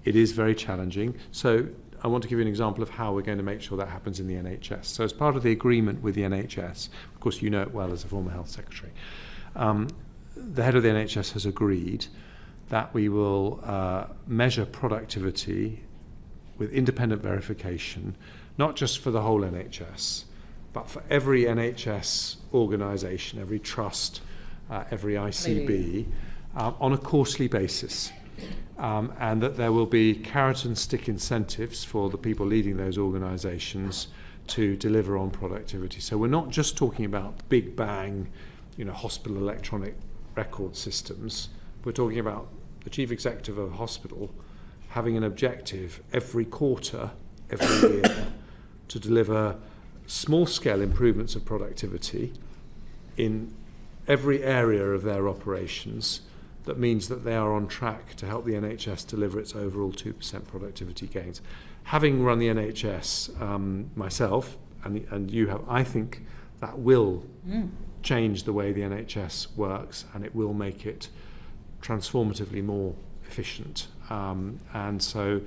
It is very challenging. So I want to give you an example of how we're going to make sure that happens in the NHS. So as part of the agreement with the NHS, of course you know it well as a former health secretary, the head of the NHS has agreed that we will measure productivity with independent verification, not just for the whole NHS, but for every NHS organisation, every trust, every ICB, on a quarterly basis. And that there will be carrot and stick incentives for the people leading those organisations to deliver on productivity. So we're not just talking about big bang, hospital electronic record systems. We're talking about the chief executive of a hospital having an objective every quarter, every year, to deliver small-scale improvements of productivity in every area of their operations. That means that they are on track to help the NHS deliver its overall 2% productivity gains. Having run the NHS myself, and you have, I think that will change the way the NHS works, and it will make it transformatively more efficient. And so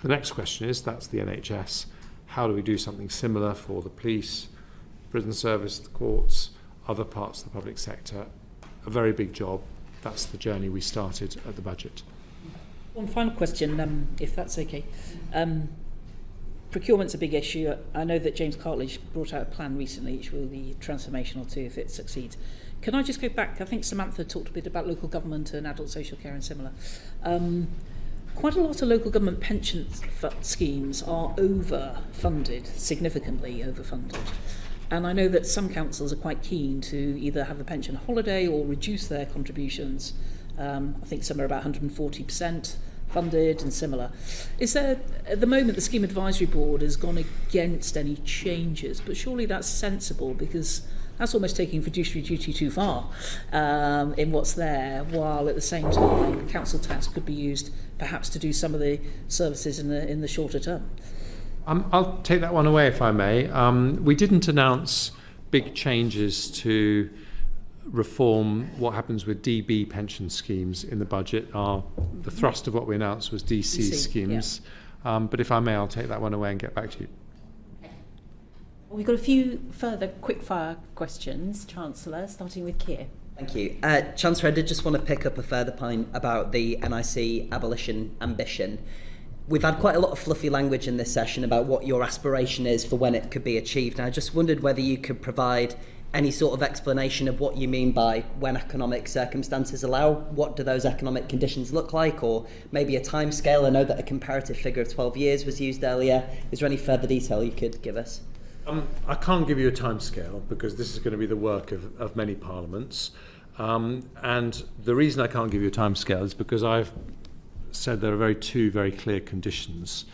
the next question is, that's the NHS. How do we do something similar for the police, prison service, the courts, other parts of the public sector? A very big job. That's the journey we started at the budget. One final question, if that's okay. Procurement's a big issue. I know that James Cartledge brought out a plan recently, which will be transformational too if it succeeds. Can I just go back? I think Samantha talked a bit about local government and adult social care and similar. Quite a lot of local government pension schemes are overfunded, significantly overfunded. And I know that some councils are quite keen to either have a pension holiday or reduce their contributions. I think some are about 140% funded and similar. Is there, at the moment, the Scheme Advisory Board has gone against any changes, but surely that's sensible because that's almost taking fiduciary duty too far in what's there, while at the same time council tax could be used perhaps to do some of the services in the shorter term. I'll take that one away if I may. We didn't announce big changes to reform what happens with DB pension schemes in the budget. The thrust of what we announced was DC schemes. Yeah. But if I may, I'll take that one away and get back to you. Well, we've got a few further quickfire questions, Chancellor, starting with Keir. Thank you. Chancellor, I did just want to pick up a further point about the NIC abolition ambition. We've had quite a lot of fluffy language in this session about what your aspiration is for when it could be achieved. And I just wondered whether you could provide any sort of explanation of what you mean by when economic circumstances allow. What do those economic conditions look like? Or maybe a time scale? I know that a comparative figure of 12 years was used earlier. Is there any further detail you could give us? I can't give you a time scale because this is going to be the work of many parliaments. And the reason I can't give you a time scale is because I've said there are two very clear conditions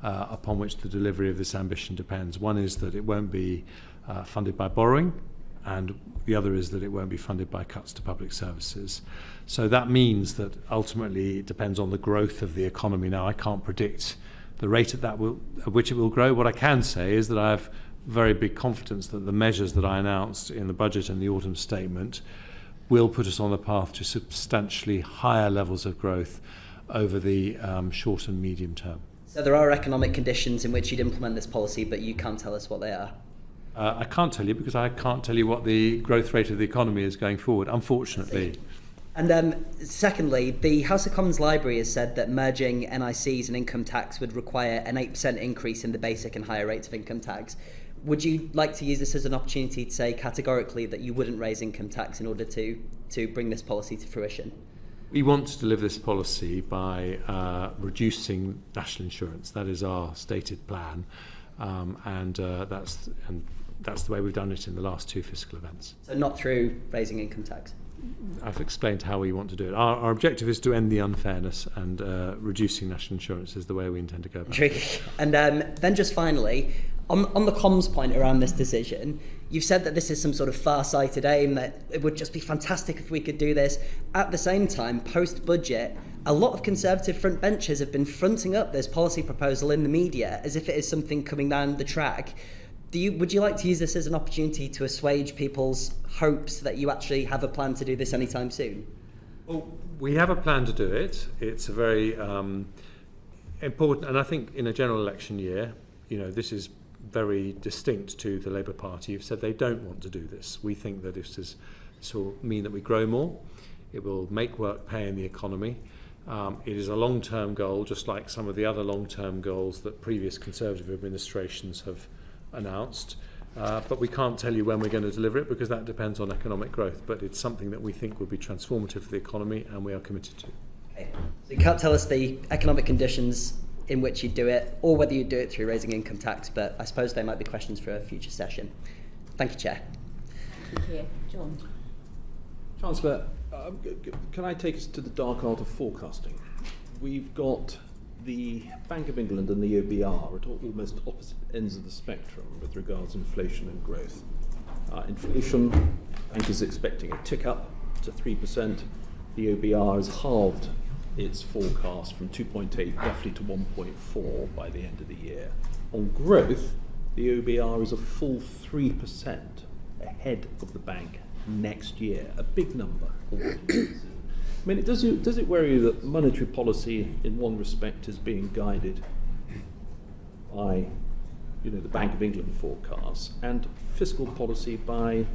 upon which the delivery of this ambition depends. One is that it won't be funded by borrowing, and the other is that it won't be funded by cuts to public services. So that means that ultimately it depends on the growth of the economy. Now, I can't predict the rate at which it will grow. What I can say is that I have very big confidence that the measures that I announced in the budget and the autumn statement will put us on the path to substantially higher levels of growth over the short and medium term. So there are economic conditions in which you'd implement this policy, but you can't tell us what they are? I can't tell you because I can't tell you what the growth rate of the economy is going forward, unfortunately. And secondly, the House of Commons Library has said that merging NICs and income tax would require an 8% increase in the basic and higher rates of income tax. Would you like to use this as an opportunity to say categorically that you wouldn't raise income tax in order to bring this policy to fruition? We want to deliver this policy by reducing national insurance. That is our stated plan, and that's the way we've done it in the last two fiscal events. So not through raising income tax? I've explained how we want to do it. Our objective is to end the unfairness, and reducing national insurance is the way we intend to go about it. And then just finally, on the comms point around this decision, you've said that this is some sort of far-sighted aim, that it would just be fantastic if we could do this. At the same time, post-budget, a lot of Conservative front benchers have been fronting up this policy proposal in the media as if it is something coming down the track. Would you like to use this as an opportunity to assuage people's hopes that you actually have a plan to do this anytime soon? Well, we have a plan to do it. It's a very important, and I think in a general election year, this is very distinct to the Labour Party, who've said they don't want to do this. We think that this will mean that we grow more. It will make work pay in the economy. It is a long-term goal, just like some of the other long-term goals that previous Conservative administrations have announced. But we can't tell you when we're going to deliver it because that depends on economic growth. But it's something that we think will be transformative for the economy and we are committed to. Okay. So you can't tell us the economic conditions in which you do it, or whether you do it through raising income tax, but I suppose they might be questions for a future session. Thank you, Chair. Thank you. John. Chancellor, can I take us to the dark art of forecasting? We've got the Bank of England and the OBR at almost opposite ends of the spectrum with regards to inflation and growth. Inflation, the bank is expecting a tick up to 3%. The OBR has halved its forecast from 2.8 roughly to 1.4 by the end of the year. On growth, the OBR is a full 3% ahead of the bank next year, a big number. I mean, does it worry you that monetary policy in one respect is being guided by the Bank of England forecasts, and fiscal policy by,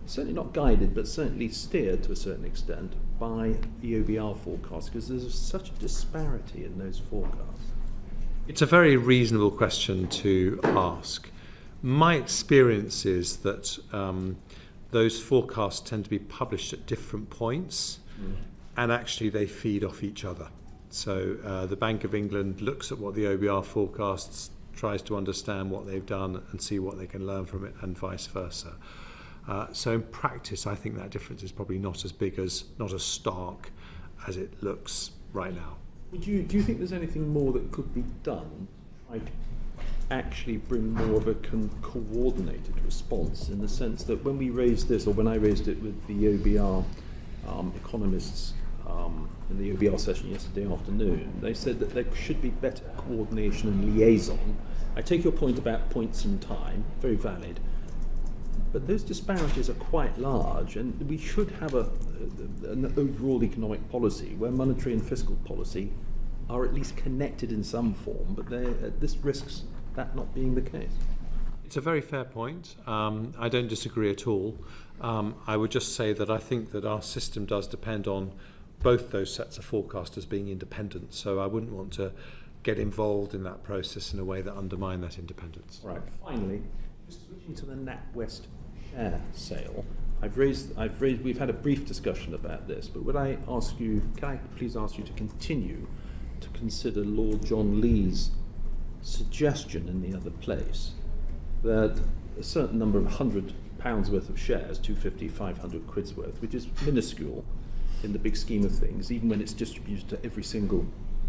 certainly not guided, but certainly steered to a certain extent by the OBR forecast, because there's such a disparity in those forecasts? It's a very reasonable question to ask. My experience is that those forecasts tend to be published at different points, and actually they feed off each other. So the Bank of England looks at what the OBR forecasts, tries to understand what they've done and see what they can learn from it, and vice versa. So in practice, I think that difference is probably not as stark as it looks right now. Do you think there's anything more that could be done, like actually bring more of a coordinated response, in the sense that when we raised this, or when I raised it with the OBR economists in the OBR session yesterday afternoon. They said that there should be better coordination and liaison. I take your point about points in time, very valid, but those disparities are quite large, and we should have an overall economic policy where monetary and fiscal policy are at least connected in some form, but this risks that not being the case. It's a very fair point. I don't disagree at all. I would just say that I think that our system does depend on both those sets of forecasters being independent, so I wouldn't want to get involved in that process in a way that undermine that independence. Right. Finally, just switching to the NatWest share sale, we've had a brief discussion about this, but can I please ask you to continue to consider Lord John Lee's suggestion in the other place that a certain number of £100 worth of shares, 250, 500 quid's worth, which is minuscule in the big scheme of things, even when it's distributed to every single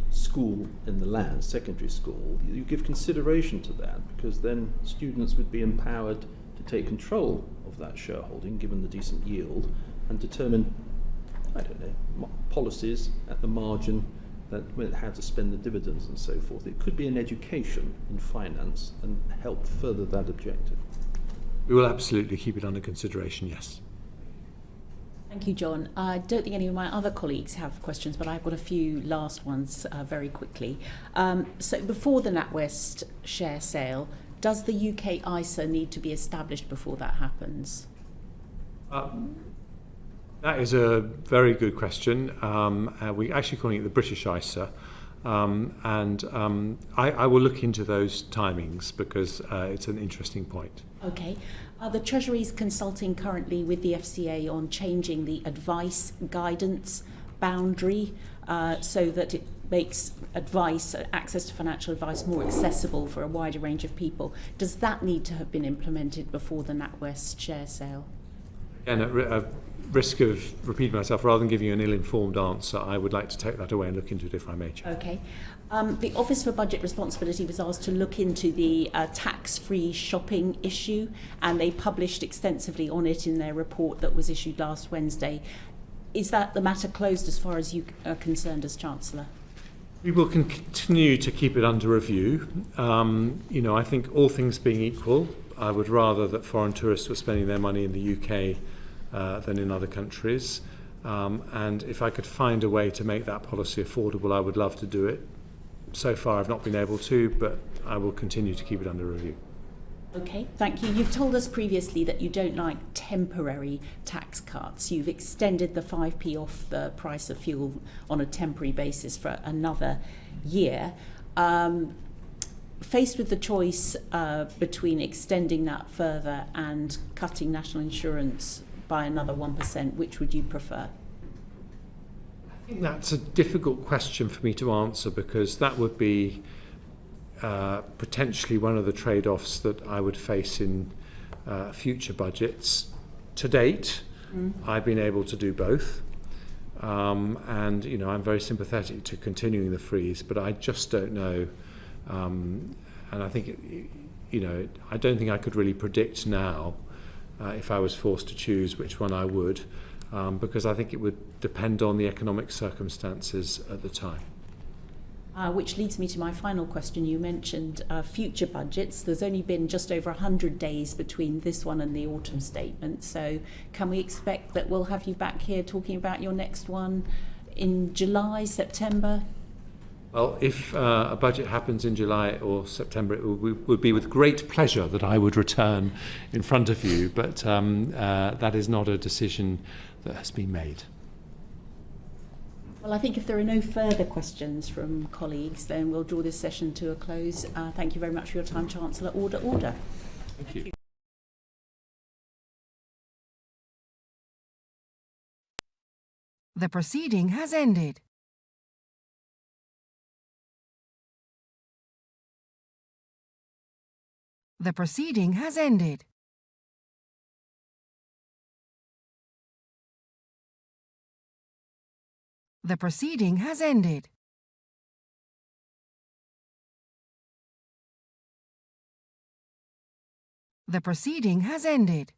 school in the land, secondary school, you give consideration to that, because then students would be empowered to take control of that shareholding, given the decent yield, and determine, I don't know, policies at the margin that how to spend the dividends and so forth. It could be an education in finance and help further that objective. We will absolutely keep it under consideration, yes. Thank you, John. I don't think any of my other colleagues have questions, but I've got a few last ones very quickly. So before the NatWest share sale, does the UK ISA need to be established before that happens? That is a very good question. We're actually calling it the British ISA. I will look into those timings because it's an interesting point. Okay. The Treasury is consulting currently with the FCA on changing the advice guidance boundary so that it makes access to financial advice more accessible for a wider range of people. Does that need to have been implemented before the NatWest share sale? Again, at risk of repeating myself, rather than giving you an ill-informed answer, I would like to take that away and look into it if I may, Chair. Okay. The Office for Budget Responsibility was asked to look into the tax-free shopping issue, and they published extensively on it in their report that was issued last Wednesday. Is that the matter closed as far as you are concerned as Chancellor? We will continue to keep it under review. I think all things being equal, I would rather that foreign tourists were spending their money in the UK than in other countries. And if I could find a way to make that policy affordable, I would love to do it. So far I've not been able to, but I will continue to keep it under review. Okay, thank you. You've told us previously that you don't like temporary tax cuts. You've extended the 5p off the price of fuel on a temporary basis for another year. Faced with the choice between extending that further and cutting national insurance by another 1%, which would you prefer? I think that's a difficult question for me to answer because that would be potentially one of the trade-offs that I would face in future budgets. To date, I've been able to do both. And, I'm very sympathetic to continuing the freeze, but I just don't know. And I think, I don't think I could really predict now if I was forced to choose which one I would, because I think it would depend on the economic circumstances at the time. Which leads me to my final question. You mentioned future budgets. There's only been just over 100 days between this one and the autumn statement. So can we expect that we'll have you back here talking about your next one in July, September? Well, if a budget happens in July or September, it would be with great pleasure that I would return in front of you, but that is not a decision that has been made. Well, I think if there are no further questions from colleagues, then we'll draw this session to a close. Thank you very much for your time, Chancellor. Order. Thank you. The proceeding has ended. The proceeding has ended. The proceeding has ended. The proceeding has ended.